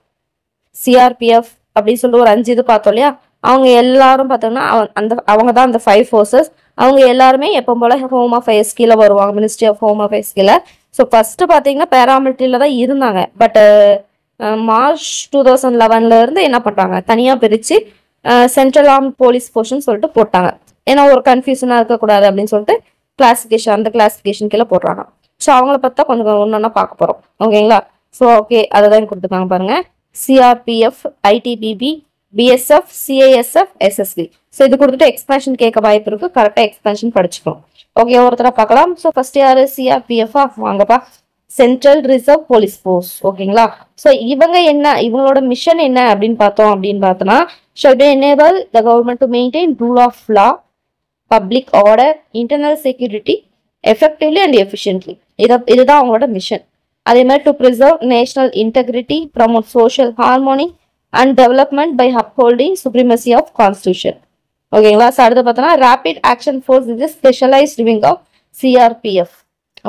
சிஆர்பிஎஃப் அப்படின்னு சொல்லி ஒரு 5 இது பார்த்தோம் இல்லையா. அவங்க எல்லாரும் பார்த்தோம்னா அவங்க தான் அந்த 5 ஃபோர்ஸஸ். அவங்க எல்லாருமே எப்போ போல ஹோம் அஃபேர்ஸ் கீழே வருவாங்க, மினிஸ்ட்ரி ஆஃப் ஹோம் அஃபேர்ஸ் கீழே. ஸோ ஃபர்ஸ்ட் பார்த்தீங்கன்னா பேராமிலிட்ரியில தான் இருந்தாங்க. பட் மார்ச் 2011 இருந்து என்ன பண்றாங்க, தனியாக பிரிச்சு சென்ட்ரல் ஆர்ம் போலீஸ் ஃபோர்ஸ்னு சொல்லிட்டு போட்டாங்க. ஏன்னா ஒரு கன்ஃபியூஷனா இருக்கக்கூடாது அப்படின்னு சொல்லிட்டு கிளாசிஃபிகேஷன், அந்த கிளாசிஃபிகேஷன் கீழே போடுறாங்க. ஸோ அவங்கள பார்த்தா கொஞ்சம் ஒன்னொன்னா பார்க்க போறோம். ஓகேங்களா? ஸோ ஓகே, அதை தான் கொடுத்துருக்காங்க பாருங்க. CRPF, ITBP, BSF, CISF, SSB. So இது கொடுத்துட்டு எக்ஸ்பென்ஷன் கேட்க வாய்ப்பு இருக்கு. கரெக்டாக எக்ஸ்பென்ஷன் படிச்சுக்கணும். ஓகே, ஒருத்தர பார்க்கலாம். ஸோ ஃபர்ஸ்ட் யாரு, சிஆர்பிஎஃப். வாங்கப்பா, சென்ட்ரல் ரிசர்வ் போலீஸ் ஃபோர்ஸ். ஓகேங்களா? ஸோ இவங்க என்ன, இவங்களோட மிஷன் என்ன அப்படின்னு பார்த்தோம்னா should enable the government to maintain rule of law, public order, internal security effectively and efficiently. இதுதான் அவங்களோட மிஷன். அதே மாதிரி to preserve national integrity, promote social harmony and development by upholding supremacy of constitution. ஓகேங்களா? So அடுத்து பார்த்தோம்னா rapid action force இது specialised wing of CRPF.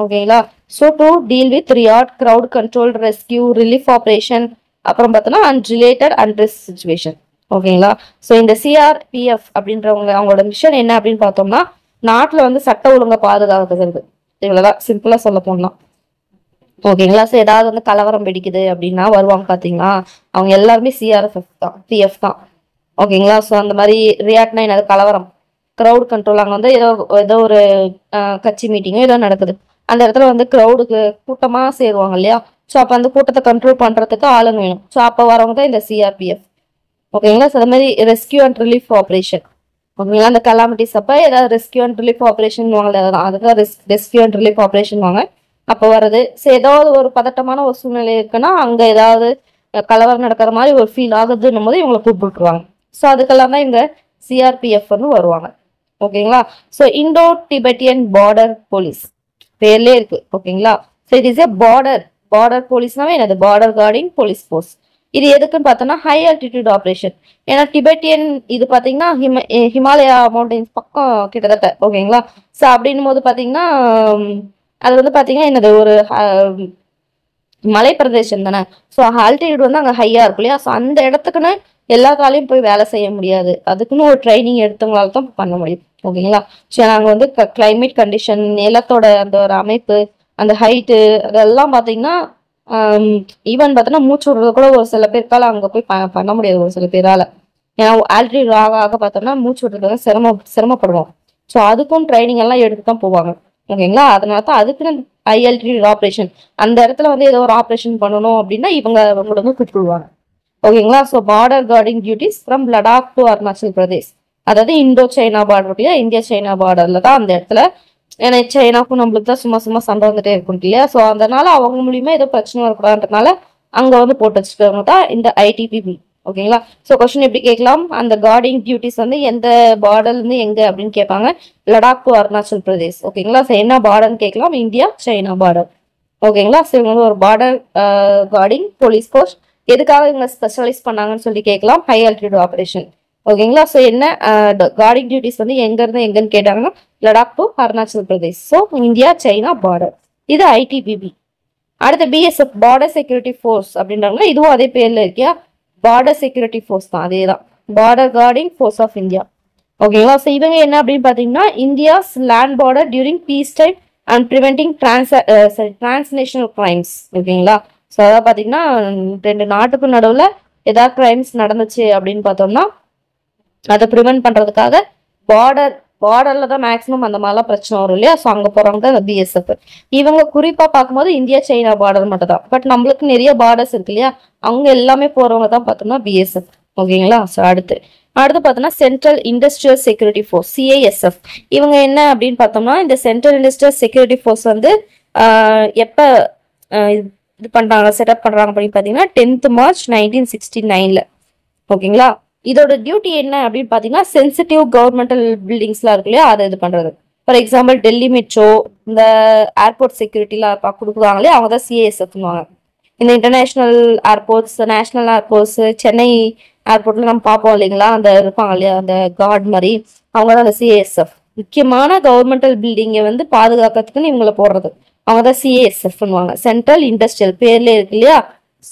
ஓகேங்களா? So to deal with riot, crowd control, rescue, relief operation, அப்புறம் பார்த்தோம்னா and related unrest situation. ஓகேங்களா? So இந்த CRPF அப்படின்றவங்க அவங்களோட மிஷன் என்ன அப்படின்னு பார்த்தோம்னா நாட்டில் வந்து சட்ட ஒழுங்கை பாதுகாக்கிறது. இவ்வளோதான், சிம்பிளாக சொல்ல போனலாம். ஓகேங்களா? ஸோ ஏதாவது வந்து கலவரம் வெடிக்குது அப்படின்னா வருவாங்க பார்த்தீங்களா, அவங்க எல்லாருமே சிஆர்எஃப் தான், பிஎஃப் தான். ஓகேங்களா? ஸோ அந்த மாதிரி ரியாக்ட்னா என்னது, கலவரம், க்ரௌட் கண்ட்ரோல். அங்கே வந்து ஏதோ ஒரு கட்சி மீட்டிங்கோ ஏதோ நடக்குது, அந்த இடத்துல வந்து க்ரௌடுக்கு கூட்டமாக சேருவாங்க இல்லையா, ஸோ அப்போ அந்த கூட்டத்தை கண்ட்ரோல் பண்ணுறதுக்கு ஆளுங்க வேணும். ஸோ அப்போ வரவங்க தான் இந்த சிஆர்பிஎஃப். ஓகேங்களா. ஸோ அது மாதிரி ரெஸ்கியூ அண்ட் ரிலீஃப் ஆப்ரேஷன். ஓகேங்களா. அந்த கலாமிட்டிஸ் அப்போ ஏதாவது ரெஸ்கியூ அண்ட் ரிலீஃப் ஆப்ரேஷன் வாங்கல, அதுதான் ரெஸ்கியூ அண்ட் ரிலீஃப் ஆப்ரேஷன் வாங்க அப்போ வருது. ஸோ ஏதாவது ஒரு பதட்டமான ஒரு சூழ்நிலை இருக்குன்னா அங்கே ஏதாவது கலவரம் நடக்கிற மாதிரி ஒரு ஃபீல் ஆகுதுன்னும் போது இவங்களை கூப்பிட்டுருவாங்க. ஸோ அதுக்கெல்லாம் தான் இங்க சிஆர்பிஎஃப் வருவாங்க. ஓகேங்களா. So Indo Tibetan border police பேர்லேயே இருக்கு. ஓகேங்களா. So it is a border போலீஸ்னாவே என்னது, பார்டர் கார்டிங் போலீஸ் ஃபோர்ஸ். இது எதுக்குன்னு பார்த்தோம்னா ஹை ஆல்டிடியூட் ஆப்ரேஷன். ஏன்னா டிபெட்டியன் இது பார்த்தீங்கன்னா ஹிமாலயா மவுண்டன்ஸ் பக்கம் கிட்டத்தட்ட. ஓகேங்களா. ஸோ அப்படின்னும் போது பார்த்தீங்கன்னா அது வந்து பார்த்தீங்கன்னா என்னது ஒரு மலை பிரதேசம் தானே. ஸோ ஆல்டிடியூட் வந்து அங்கே ஹையா இருக்கும் இல்லையா. ஸோ அந்த இடத்துக்குன்னு எல்லா காலையும் போய் வேலை செய்ய முடியாது. அதுக்குன்னு ஒரு ட்ரைனிங் எடுத்தவங்களால தான் பண்ண முடியும். ஓகேங்களா. ஸோ நாங்கள் வந்து கிளைமேட் கண்டிஷன், நிலத்தோட அந்த ஒரு அமைப்பு, அந்த ஹைட்டு, அதெல்லாம் பார்த்தீங்கன்னா ஈவன் பார்த்தோன்னா மூச்சு விடுறது கூட ஒரு சில பேருக்கால அங்கே போய் பண்ண முடியாது ஒரு சில பேரால. ஏன்னா ஆல்டிடியூட் ஆக பார்த்தோம்னா மூச்சு விடுறது சிரமப்படுவோம். ஸோ அதுக்கும் ட்ரைனிங் எல்லாம் எடுத்து தான் போவாங்க. ஓகேங்களா. அதனால தான் அதுக்குன்னு ஹை ஆல்டிடியூட் ஆப்ரேஷன், அந்த இடத்துல வந்து ஏதோ ஒரு ஆப்ரேஷன் பண்ணணும் அப்படின்னா இவங்களை வந்து கூப்பிடுவாங்க. ஓகேங்களா. So border guarding duties from Ladakh to Arunachal Pradesh, அதாவது இந்தோ சைனா பார்டர், இந்தியா சைனா பார்டர்ல தான் அந்த இடத்துல. ஏன்னா சைனாக்கும் நம்மளுக்கு தான் சும்மா சண்டை வந்துட்டே இருக்கும் இல்லையா. ஸோ அதனால அவங்க மூலியமா ஏதோ பிரச்சனை வரக்கூடாதுன்றதுனால அங்க வந்து போட்டு வச்சுக்கிறவங்க தான் இந்த ஐடிபிபி. ஓகேங்களா. ஸோ கொஸ்டின் எப்படி கேட்கலாம், அந்த கார்டிங் டியூட்டிஸ் வந்து எந்த பார்டர்ல இருந்து எங்க அப்படின்னு கேட்பாங்க, லடாக் டு அருணாச்சல் பிரதேஷ். ஓகேங்களா. ஸோ என்ன பார்டர்னு கேட்கலாம், இந்தியா சைனா பார்டர். ஓகேங்களா. ஸோ இவங்க வந்து ஒரு பார்டர் கார்டிங் போலீஸ் ஃபோர்ஸ். எதுக்காக இவங்க ஸ்பெஷலைஸ் பண்ணாங்கன்னு சொல்லி கேட்கலாம், ஹை ஆல்டிடியூட் ஆப்ரேஷன். ஓகேங்களா. ஸோ என்ன கார்டிங் டியூட்டிஸ் வந்து எங்க இருந்து எங்கன்னு கேட்டாங்கன்னா Ladakh to Arunachal Pradesh. So India China border. இது ஐடிபிபி. அடுத்த பிஎஸ்எஃப், பார்டர் செக்யூரிட்டி ஃபோர்ஸ் அப்படின்றாங்க. இதுவும் அதே பேர்ல இருக்கியா, பார்டர் செக்யூரிட்டி ஃபோர்ஸ் தான், அதே தான், border guarding force of India. ஓகேங்களா. ஸோ இவங்க என்ன அப்படின்னு பார்த்தீங்கன்னா India's land border during peace time and preventing transnational crimes. ஓகேங்களா. ஸோ அதாவது பார்த்தீங்கன்னா ரெண்டு நாட்டுக்கு நடுவில் ஏதாவது கிரைம்ஸ் நடந்துச்சு அப்படின்னு பார்த்தோம்னா அதை ப்ரிவென்ட் பண்றதுக்காக பார்டர்ல தான் மேக்ஸிமம் அந்த மாதிரிலாம் பிரச்சனை வரும் இல்லையா. ஸோ அங்கே போறவங்க தான் இந்த பிஎஸ்எஃப். இவங்க குறிப்பா பார்க்கும்போது இந்தியா சைனா பார்டர் மட்டும் தான். பட் நம்மளுக்கு நிறைய பார்டர்ஸ் இருக்கு இல்லையா, அவங்க எல்லாமே போறவங்க தான் பார்த்தோம்னா பிஎஸ்எஃப். ஓகேங்களா. ஸோ அடுத்து பார்த்தோம்னா central industrial security force, CISF. இவங்க என்ன அப்படின்னு பார்த்தோம்னா இந்த சென்ட்ரல் இண்டஸ்ட்ரியல் செக்யூரிட்டி ஃபோர்ஸ் வந்து எப்ப இது பண்றாங்க, செட்டப் பண்றாங்க அப்படின்னு பார்த்தீங்கன்னா 10th March 1969. ஓகேங்களா. இதோட டியூட்டி என்ன அப்படின்னு பார்த்தீங்கன்னா சென்சிட்டிவ் கவர்மெண்டல் பில்டிங்ஸ்லாம் இருக்கு இல்லையா, அதை இது பண்றது. ஃபார் எக்ஸாம்பிள் டெல்லி மெட்ரோ, இந்த ஏர்போர்ட் செக்யூரிட்டிலாம் கொடுக்குறாங்களே அவங்க தான் சிஐஎஸ்எஃப்னுவாங்க. இந்த international airports, national airports, Chennai ஏர்போர்ட்ல நம்ம பார்ப்போம் இல்லைங்களா, அந்த இருப்பாங்க இல்லையா அந்த கார்டு மாதிரி, அவங்க தான் அந்த சிஐஎஸ்எஃப். முக்கியமான கவர்மெண்டல் பில்டிங்கை வந்து பாதுகாக்கிறதுக்குன்னு இவங்களை போடுறது, அவங்க தான் சிஐஎஸ்எஃப்னுவாங்க. சென்ட்ரல் இண்டஸ்ட்ரியல் பேர்ல இருக்கு இல்லையா,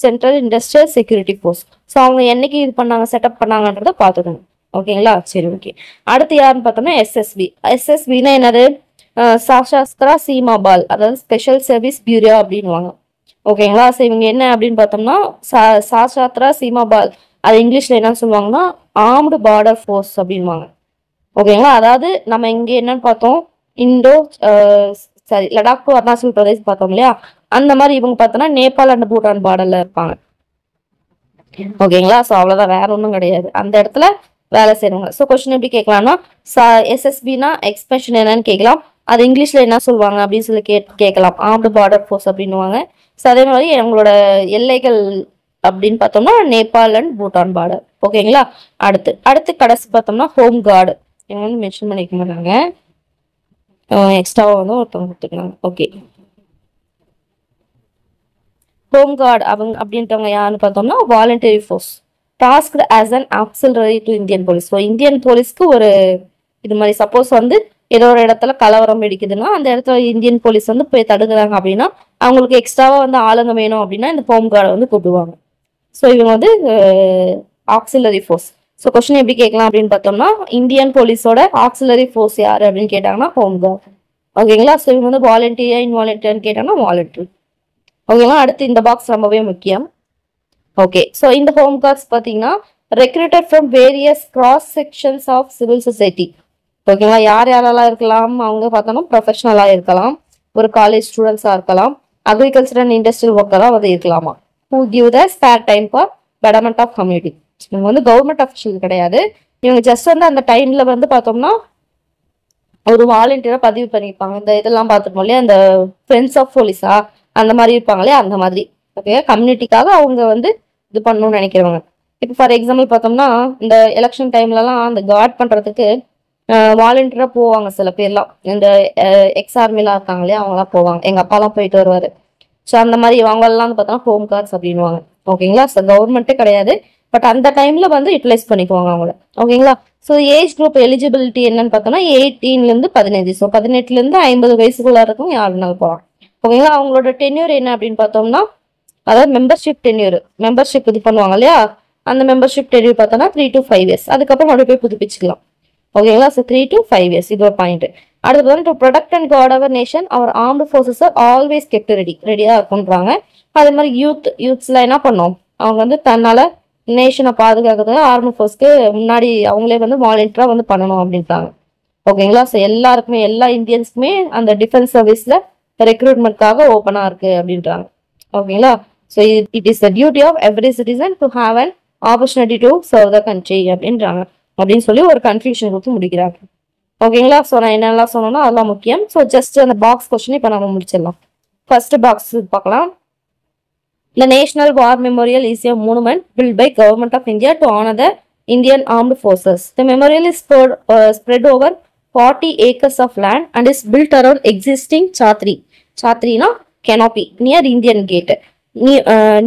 central industrial security force. So அவங்க என்னைக்கு இது பண்ணாங்க, செட்டப் பண்ணாங்கன்றத பார்த்துக்கணும். ஓகேங்களா. சரி, ஓகே. அடுத்து யாருன்னு பார்த்தோம்னா எஸ்எஸ்பி. எஸ்எஸ்பின்னா என்னது, சசஸ்திர சீமா பால், அதாவது ஸ்பெஷல் சர்வீஸ் பியூரோ அப்படின்வாங்க. ஓகேங்களா. ஸோ இவங்க என்ன அப்படின்னு பார்த்தோம்னா சசஸ்திர சீமா பால், அது இங்கிலீஷ்ல என்னன்னு சொல்லுவாங்கன்னா ஆர்ம்டு பார்டர் ஃபோர்ஸ் அப்படின்வாங்க. ஓகேங்களா. அதாவது நம்ம இங்க என்னன்னு பார்த்தோம், லடாக் டு அருணாச்சல் பிரதேஷ் பார்த்தோம் இல்லையா, அந்த மாதிரி இவங்க பார்த்தோம்னா நேபாள் அண்ட் பூட்டான் பார்டர்ல இருப்பாங்க. ஓகேங்களா. ஸோ அவ்வளோதான், வேற ஒன்றும் கிடையாது, அந்த இடத்துல வேலை செய்யறவங்க. ஸோ கொஸ்டின் எப்படி கேட்கலாம்னா எஸ்எஸ்பினா எக்ஸ்பென்ஷன் என்னன்னு கேட்கலாம், அது இங்கிலீஷ்ல என்ன சொல்லுவாங்க அப்படின்னு சொல்லி கேட்கலாம், ஆர்ம்டு பார்டர் ஃபோர்ஸ் அப்படின்னுவாங்க. ஸோ அதே மாதிரி எங்களோட எல்லைகள் அப்படின்னு பார்த்தோம்னா நேபாள் அண்ட் பூட்டான் பார்டர். ஓகேங்களா. அடுத்து கடைசி பார்த்தோம்னா ஹோம் கார்டு. இவங்க வந்து மென்ஷன் பண்ணிக்க மாட்டாங்க, எக்ஸ்ட்ராவா வந்து ஒருத்தவங்க கொடுத்துருக்காங்க. ஓகே. ஹோம் கார்டு அவங்க அப்படின்றவங்க யாருன்னு பார்த்தோம்னா voluntary force tasked as an auxiliary to Indian police. So Indian போலீஸ்க்கு ஒரு இது மாதிரி சப்போஸ் வந்து ஏதோ ஒரு இடத்துல கலவரம் வெடிக்குதுன்னா அந்த இடத்துல இந்தியன் போலீஸ் வந்து போய் தடுக்கிறாங்க அப்படின்னா அவங்களுக்கு எக்ஸ்ட்ராவா வந்து ஆளுங்க வேணும் அப்படின்னா இந்த ஹோம் கார்டை வந்து கூப்பிடுவாங்க. ஸோ இவங்க வந்து ஆக்சிலரி ஃபோர்ஸ். ஸோ கொஸ்டின் எப்படி கேட்கலாம் அப்படின்னு பார்த்தோம்னா இந்தியன் போலீஸோட ஆக்சிலரி ஃபோர்ஸ் யாரு அப்படின்னு கேட்டாங்கன்னா ஹோம் கார்டு. ஓகேங்களா. ஸோ இவங்க வந்து வாலண்டியரா இன்வாலண்டியர்னு கேட்டாங்கன்னா வாலண்டரி. ஓகேங்களா. அடுத்து இந்த பாக்ஸ் ரொம்பவே முக்கியம். ஓகே. ஸோ இந்த ஹோம் கார்ட்ஸ் பார்த்தீங்கன்னா recruited from various cross sections of civil society. ஓகேங்களா. யாரெல்லாம் இருக்கலாம், அவங்க பார்த்தோம்னா ப்ரொஃபஷனலாக இருக்கலாம், ஒரு காலேஜ் ஸ்டூடெண்ட்ஸாக இருக்கலாம், அக்ரிகல்ச்சர் அண்ட் இண்டஸ்ட்ரியல் ஒர்க்கராக வந்து இருக்கலாமா. Who give the spare time for betterment of community. இவங்க வந்து கவர்மெண்ட் அஃபிஷியல் கிடையாது. இவங்க ஜஸ்ட் வந்து அந்த டைம்ல வந்து பார்த்தோம்னா ஒரு வாலண்டியரா பதிவு பண்ணியிருப்பாங்க. இந்த இதெல்லாம் பார்த்துருப்போம் இல்லையா, அந்த ஃப்ரெண்ட்ஸ் ஆஃப் போலீஸா அந்த மாதிரி இருப்பாங்க இல்லையா, அந்த மாதிரி. ஓகே, கம்யூனிட்டிக்காக அவங்க வந்து இது பண்ணணும்னு நினைக்கிறவங்க. இப்போ ஃபார் எக்ஸாம்பிள் பார்த்தோம்னா இந்த எலெக்ஷன் டைம்லலாம் அந்த கார்ட் பண்றதுக்கு வாலண்டியரா போவாங்க சில பேர்லாம். இந்த எக்ஸ் ஆர்மிலாம் இருக்காங்க இல்லையா, அவங்கலாம் போவாங்க. எங்க அப்பாலாம் போயிட்டு வருவாரு. ஸோ அந்த மாதிரி அவங்கெல்லாம் வந்து பார்த்தோம்னா ஹோம் கார்ட்ஸ் அப்படின்வாங்க. ஓகேங்களா. ஸோ கவர்மெண்ட்டே கிடையாது, பட் அந்த டைம்ல வந்து யூட்டிலைஸ் பண்ணிக்குவாங்க அவங்கள. ஓகேங்களா. ஸோ ஏஜ் குரூப் எலிஜிபிலிட்டி என்னன்னு பார்த்தோம்னா 18லேருந்து 15. ஸோ 18லேருந்து 50 வயசுக்குள்ள இருக்கும் யாருனாலும் போகலாம். ஓகேங்களா. அவங்களோட டென்யூர் என்ன அப்படின்னு பார்த்தோம்னா, அதாவது மெம்பர்ஷிப் டென்யூர், மெம்பர்ஷிப் இது பண்ணுவாங்க இல்லையா, அந்த மெம்பர்ஷிப் டென்யூர் பார்த்தோம்னா 3 to 5 years. அதுக்கப்புறம் மறுபடியும் போய் புதுப்பிச்சுக்கலாம். ஓகேங்களா. ஸோ 3 to 5 years இது ஒரு பாயிண்ட். அடுத்து வந்து to protect and guard our nation our armed forces are always kept ரெடியா இருக்குன்றாங்க. அதே மாதிரி யூத்ஸ்ல என்ன பண்ணோம், அவங்க வந்து தன்னால நேஷனை பாதுகாக்கிறதுக்கு ஆர்மி ஃபோர்ஸ்க்கு முன்னாடி அவங்களே வந்து வாலண்டியரா வந்து பண்ணணும் அப்படின்றாங்க. ஓகேங்களா. ஸோ எல்லாருக்குமே எல்லா இந்தியன்ஸ்க்குமே அந்த டிஃபென்ஸ் சர்வீஸ்ல ரெக்ரூட்மெண்ட்காக ஓப்பனா இருக்கு அப்படின்றாங்க. ஓகேங்களா. So it is the duty of every citizen to have an opportunity to serve the country அப்படின்றாங்க. அப்படின்னு சொல்லி ஒரு கன்ஃபியூஷன் கொடுத்து முடிக்கிறாங்க. ஓகேங்களா. ஸோ நான் என்னெல்லாம் சொன்னோம்னா அதெல்லாம் முக்கியம். ஸோ ஜஸ்ட் அந்த பாக்ஸ் கொஸ்டின் இப்போ நம்ம முடிச்சிடலாம். ஃபர்ஸ்ட் பாக்ஸ் பார்க்கலாம். The National War Memorial is a monument built by Government of India to honor the Indian Armed Forces. The memorial is spread over 40 acres of land and is built around existing Chatri. Chatri na canopy near Indian Gate.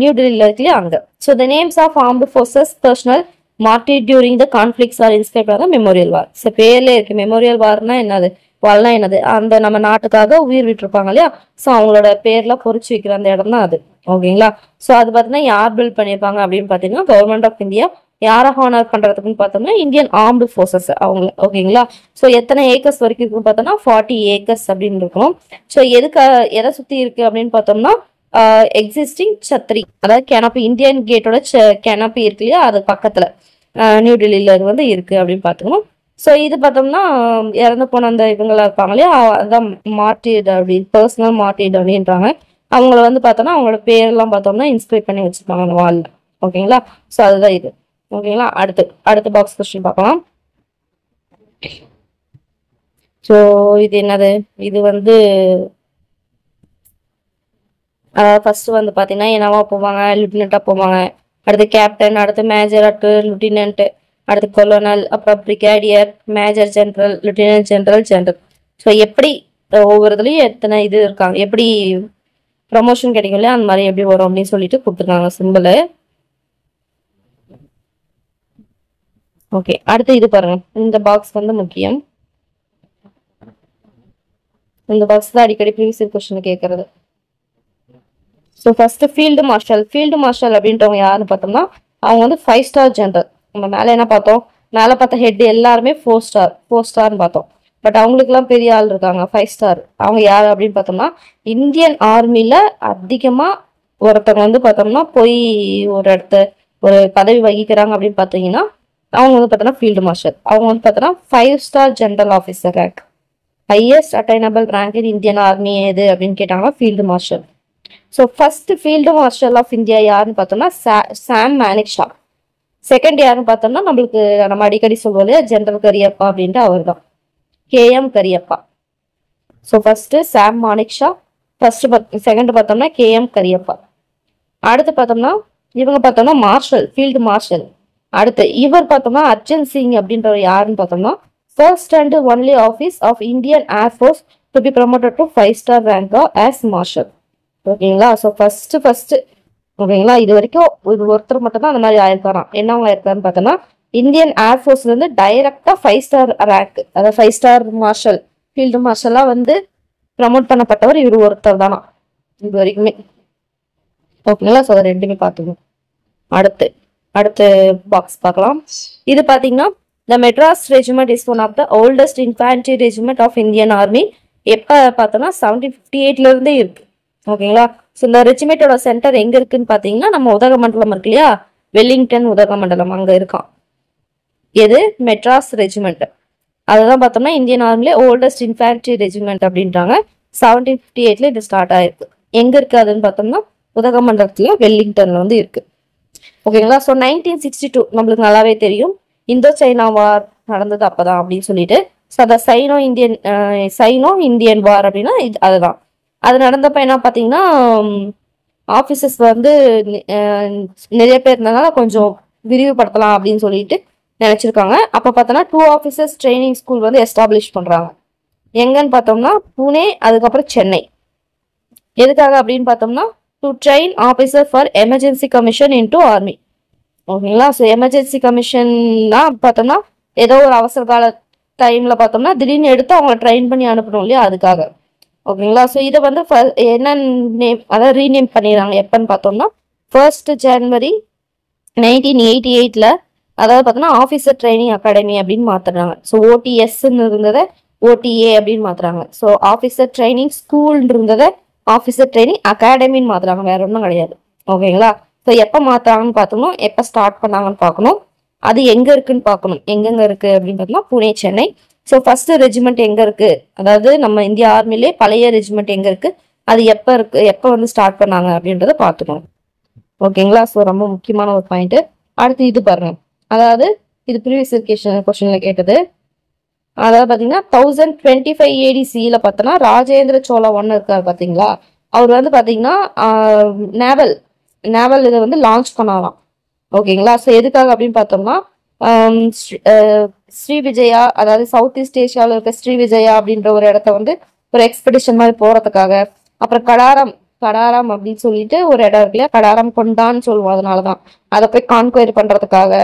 New Delhi anga. So the names of armed forces personnel martyred during the conflicts are inscribed on the memorial wall. So பேர்ல இருக்கு memorial Warna என்னது, வால்னா என்னது, அந்த நம்ம நாட்டுக்காக உயிர் விட்டுருப்பாங்க இல்லையா, ஸோ அவங்களோட பேர்ல பொறிச்சு வைக்கிற அந்த இடம் தான் அது. ஓகேங்களா. ஸோ அது பார்த்தீங்கன்னா யார் பில்ட் பண்ணியிருப்பாங்க அப்படின்னு பார்த்தீங்கன்னா கவர்மெண்ட் ஆஃப் இந்தியா. யாரை ஹானர் பண்றதுக்குன்னு பார்த்தோம்னா இந்தியன் ஆர்ம்டு ஃபோர்ஸஸ் அவங்க. ஓகேங்களா. ஸோ எத்தனை ஏக்கர்ஸ் வரைக்கும் இருக்குன்னு பார்த்தோம்னா 40 acres அப்படின்னு இருக்கும். ஸோ எதை சுத்தி இருக்கு அப்படின்னு பார்த்தோம்னா எக்ஸிஸ்டிங் சத்ரி, அதாவது கேனப்பி, இந்தியன் கேட்டோட கேனப்பி இருக்கு இல்லையா, அது பக்கத்துல நியூ டெல்லியில வந்து இருக்கு அப்படின்னு பார்த்துக்கணும். ஸோ இது பார்த்தோம்னா இறந்து போன அந்த இவங்களா இருப்பாங்க இல்லையா, அதான் மார்டிட் அப்படின்னு, பர்சனல் மார்டிட் அப்படின்றாங்க. அவங்கள வந்து பார்த்தோம்னா அவங்களோட பேரெல்லாம் பார்த்தோம்னா இன்ஸ்கிரைப் பண்ணி வச்சிருப்பாங்க அந்த வால்ல. ஓகேங்களா. ஸோ அதுதான் இது. ஓகேங்களா. அடுத்த பாக்ஸ் கொஸ்டின் பார்க்கலாம். ஸோ இது என்னது, இது வந்து ஃபர்ஸ்ட் வந்து பார்த்தீங்கன்னா என்னவா போவாங்க, லிeutenant போவாங்க. அடுத்து கேப்டன், அடுத்து மேஜர், அடுத்து லிeutenant, அடுத்து கொலோனல், அப்புறம் brigadier, major general, lieutenant general, general. So எப்படி ஒவ்வொரு இதுலையும் எத்தனை இது இருக்காங்க, எப்படி ப்ரமோஷன் கிடைக்கும் இல்லையா, அந்த மாதிரி எப்படி வரும் அப்படின்னு சொல்லிட்டு கொடுத்துருக்காங்க சிம்பிள். ஓகே. அடுத்து இது பாருங்க, இந்த பாக்ஸ் வந்து முக்கியம். இந்த பாக்ஸ் தான் அடிக்கடி ப்ரீவியஸ் கொஸ்டின் கேட்கறது. ஸோ ஃபர்ஸ்ட் ஃபீல்டு மார்ஷல் அப்படின்றவங்க யாருன்னு பார்த்தோம்னா அவங்க வந்து 5 star ஜெனரல். நம்ம மேலே என்ன பார்த்தோம், மேலே பார்த்த ஹெட் எல்லாருமே 4 ஸ்டார்னு பார்த்தோம். பட் அவங்களுக்குலாம் பெரிய ஆள் இருக்காங்க 5 star. அவங்க யார் அப்படின்னு பார்த்தோம்னா இந்தியன் ஆர்மியில அதிகமா ஒருத்தவங்க வந்து பார்த்தோம்னா போய் ஒரு பதவி வகிக்கிறாங்க அப்படின்னு பார்த்தீங்கன்னா அவங்க வந்து பார்த்தோம்னா ஃபீல்டு மார்ஷல். அவங்க வந்து பார்த்தோம்னா 5 star general officer rank. Highest attainable rank in Indian army எது அப்படின்னு கேட்டாங்கன்னா field marshal. So first field marshal of India யாருன்னு பார்த்தோம்னா சாம் மானெக்ஷா. செகண்ட் யாருன்னு பார்த்தோம்னா நம்மளுக்கு நம்ம அடிக்கடி சொல்லுவோம் இல்லையா ஜெனரல் கரியப்பா அப்படின்ட்டு அவர் தான், KM கரியப்பா. ஸோ ஃபர்ஸ்ட் சாம் மானெக்ஷா, செகண்ட் பார்த்தோம்னா KM கரியப்பா. அடுத்து பார்த்தோம்னா இவங்க பார்த்தோம்னா ஃபீல்டு மார்ஷல். அடுத்து இவர் பார்த்தோம்னா அர்ஜன் சிங் அப்படின்றவர் யாருன்னு பார்த்தோம்னா first and only office of Indian air force to be promoted to 5 star rank as marshal. ஓகேங்களா. ஸோ ஃபர்ஸ்ட் ஓகேங்களா, இது வரைக்கும் ஒருத்தர் மட்டும் தான் அந்த மாதிரி ஆயிருக்காராம். என்னவங்க ஆயிருக்காருன்னு பார்த்தோம்னா இந்தியன் ஏர்ஃபோர்ஸ்ல இருந்து டைரக்டா 5 star ரேங்க், அதாவது 5 star மார்ஷல், ஃபீல்டு மார்ஷலா வந்து ப்ரமோட் பண்ணப்பட்டவர் இவர் ஒருத்தர் தானா இது வரைக்குமே. ஓகேங்களா. ஸோ அதை ரெண்டுமே பார்த்துக்கணும். அடுத்து பாக்ஸ் பார்க்கலாம். இது பார்த்தீங்கன்னா the Madras regiment is one of the oldest infantry regiment of Indian army. எப்போ பார்த்தோம்னா 1758 இருந்தே இருக்கு. ஓகேங்களா. ஸோ இந்த ரெஜிமெண்டோட சென்டர் எங்க இருக்குன்னு பார்த்தீங்கன்னா நம்ம உதகமண்டலம் இருக்கு இல்லையா, வெல்லிங்டன் உதகமண்டலம் அங்க இருக்கான். எது, மெட்ராஸ் ரெஜிமெண்ட். அதுதான் பார்த்தோம்னா இந்தியன் ஆர்மிலே ஓல்டஸ்ட் இன்ஃபேன்ட்ரி ரெஜிமெண்ட் அப்படின்றாங்க. 1758 இது ஸ்டார்ட் ஆயிருக்கு. எங்க இருக்கு அதுன்னு பார்த்தோம்னா உதகமண்டலத்துல வெல்லிங்டன்ல வந்து இருக்கு. ஓகேங்களா. ஸோ 1962 நம்மளுக்கு நல்லாவே தெரியும் இந்தோ சைனா வார் நடந்தது அப்பதான் அப்படின்னு சொல்லிட்டு. ஸோ அதை சைனோ இந்தியன் வார் அப்படின்னா அதுதான். அது நடந்தப்ப என்ன பார்த்தீங்கன்னா ஆஃபீஸர்ஸ் வந்து நிறைய பேர் இருந்ததுனால கொஞ்சம் விரிவுபடுத்தலாம் அப்படின்னு சொல்லிட்டு நினைச்சிருக்காங்க. அப்போ பார்த்தோன்னா 2 ஆஃபீஸர்ஸ் ட்ரைனிங் ஸ்கூல் வந்து எஸ்டாப்ளிஷ் பண்றாங்க. எங்கன்னு பார்த்தோம்னா புனே, அதுக்கப்புறம் சென்னை. எதுக்காக அப்படின்னு பார்த்தோம்னா to train officer for emergency commission into army. ஓகேங்களா. ஸோ எமர்ஜென்சி கமிஷன்னா பார்த்தோம்னா ஏதோ ஒரு அவசர கால டைம்ல பார்த்தோம்னா திடீர்னு எடுத்து அவங்களை ட்ரெயின் பண்ணி அனுப்பணும் இல்லையா, அதுக்காக. ஓகேங்களா. ஸோ இதை வந்து என்ன நேம், அதாவது ரீநேம் பண்ணிடுறாங்க எப்பன்னு பார்த்தோம்னா 1 ஜனவரி 1988ல. அதாவது பார்த்தோம்னா ஆஃபீஸர் ட்ரைனிங் அகாடமி அப்படின்னு மாத்துறாங்க. ஸோ ஓடிஎஸ்ன்னு இருந்ததை ஓடிஏ அப்படின்னு மாத்துறாங்க. ஸோ ஆஃபீஸர் ட்ரைனிங் ஸ்கூல் இருந்ததை ஆஃபீஸர் ட்ரைனிங் அகாடமின்னு மாத்துறாங்க, வேற ஒன்றும் கிடையாது. ஓகேங்களா. ஸோ எப்போ மாத்துறாங்கன்னு பார்க்கணும், எப்போ ஸ்டார்ட் பண்ணாங்கன்னு பார்க்கணும், அது எங்க இருக்குன்னு பார்க்கணும். எங்கெங்க இருக்கு அப்படின்னு பார்த்தோம்னா Pune, Chennai. So first regiment எங்க இருக்கு, அதாவது நம்ம இந்திய ஆர்மிலே பழைய ரெஜிமெண்ட் எங்க இருக்கு, அது எப்போ இருக்கு, எப்போ வந்து ஸ்டார்ட் பண்ணாங்க அப்படின்றத பார்த்துக்கணும். ஓகேங்களா. ஸோ ரொம்ப முக்கியமான ஒரு பாயிண்ட். அடுத்து இது பாருங்க, அதாவது இது ப்ரீவியஸ் கொஸ்டின்ல கேட்டது. அதாவது பார்த்தீங்கன்னா 1025 AD பார்த்தோன்னா ராஜேந்திர சோழா ஒன்று இருக்காரு பார்த்தீங்களா, அவர் வந்து பார்த்தீங்கன்னா நேவல் இதை வந்து லான்ச் பண்ணலாம். ஓகேங்களா. ஸோ எதுக்காக அப்படின்னு பார்த்தோம்னா ஸ்ரீ விஜயா, அதாவது சவுத் ஈஸ்ட் ஏஷியாவில் இருக்க ஸ்ரீ விஜயா அப்படின்ற ஒரு இடத்த வந்து ஒரு எக்ஸ்பெடிஷன் மாதிரி போறதுக்காக. அப்புறம் கடாரம் அப்படின்னு சொல்லிட்டு ஒரு இடம் இருக்கு இல்லையா, கடாரம் கொண்டான்னு சொல்லுவோம், அதனாலதான் அதை போய் கான்குயர் பண்றதுக்காக.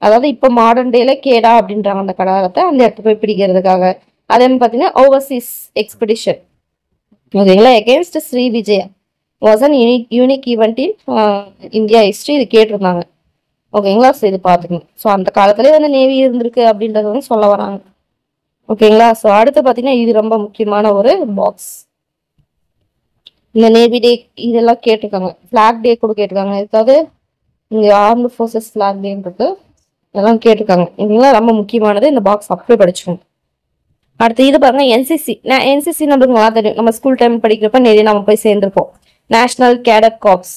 அதாவது இப்போ மாடர்ன் டேல கேடா அப்படின்றாங்க அந்த கடாரத்தை, அந்த இடத்த போய் பிடிக்கிறதுக்காக. அதே மாதிரி பார்த்தீங்கன்னா ஓவர்சீஸ் எக்ஸ்பெடிஷன். ஓகேங்களா. Against Sri Vijaya was an unique event in India history, இது கேட்டிருந்தாங்க. ஓகேங்களா. ஸோ இது பார்த்துக்கணும். ஸோ அந்த காலத்திலே வந்து நேவி இருந்திருக்கு அப்படின்றத வந்து சொல்ல வராங்க. ஓகேங்களா. ஸோ அடுத்து பார்த்தீங்கன்னா இது ரொம்ப முக்கியமான ஒரு பாக்ஸ். இந்த நேவி டே இதெல்லாம் கேட்டிருக்காங்க, ஃபிளாக் டே கூட கேட்டிருக்காங்க. இதுக்காக இங்க ஆர்ம்டு ஃபோர்ஸஸ் ஃபிளாக் டேன்னு இருக்கு, இதெல்லாம் கேட்டிருக்காங்க. இதெல்லாம் ரொம்ப முக்கியமானது, இந்த பாக்ஸ் அப்படியே படிச்சுக்கோங்க. அடுத்து இது பாருங்க என்சிசி. என்சிசி நம்மளுக்கு நல்லா தெரியும், நம்ம ஸ்கூல் டைம் படிக்கிறப்ப நிறைய நம்ம போய் சேர்ந்துருப்போம். நேஷனல் கேடட் கார்ப்ஸ்,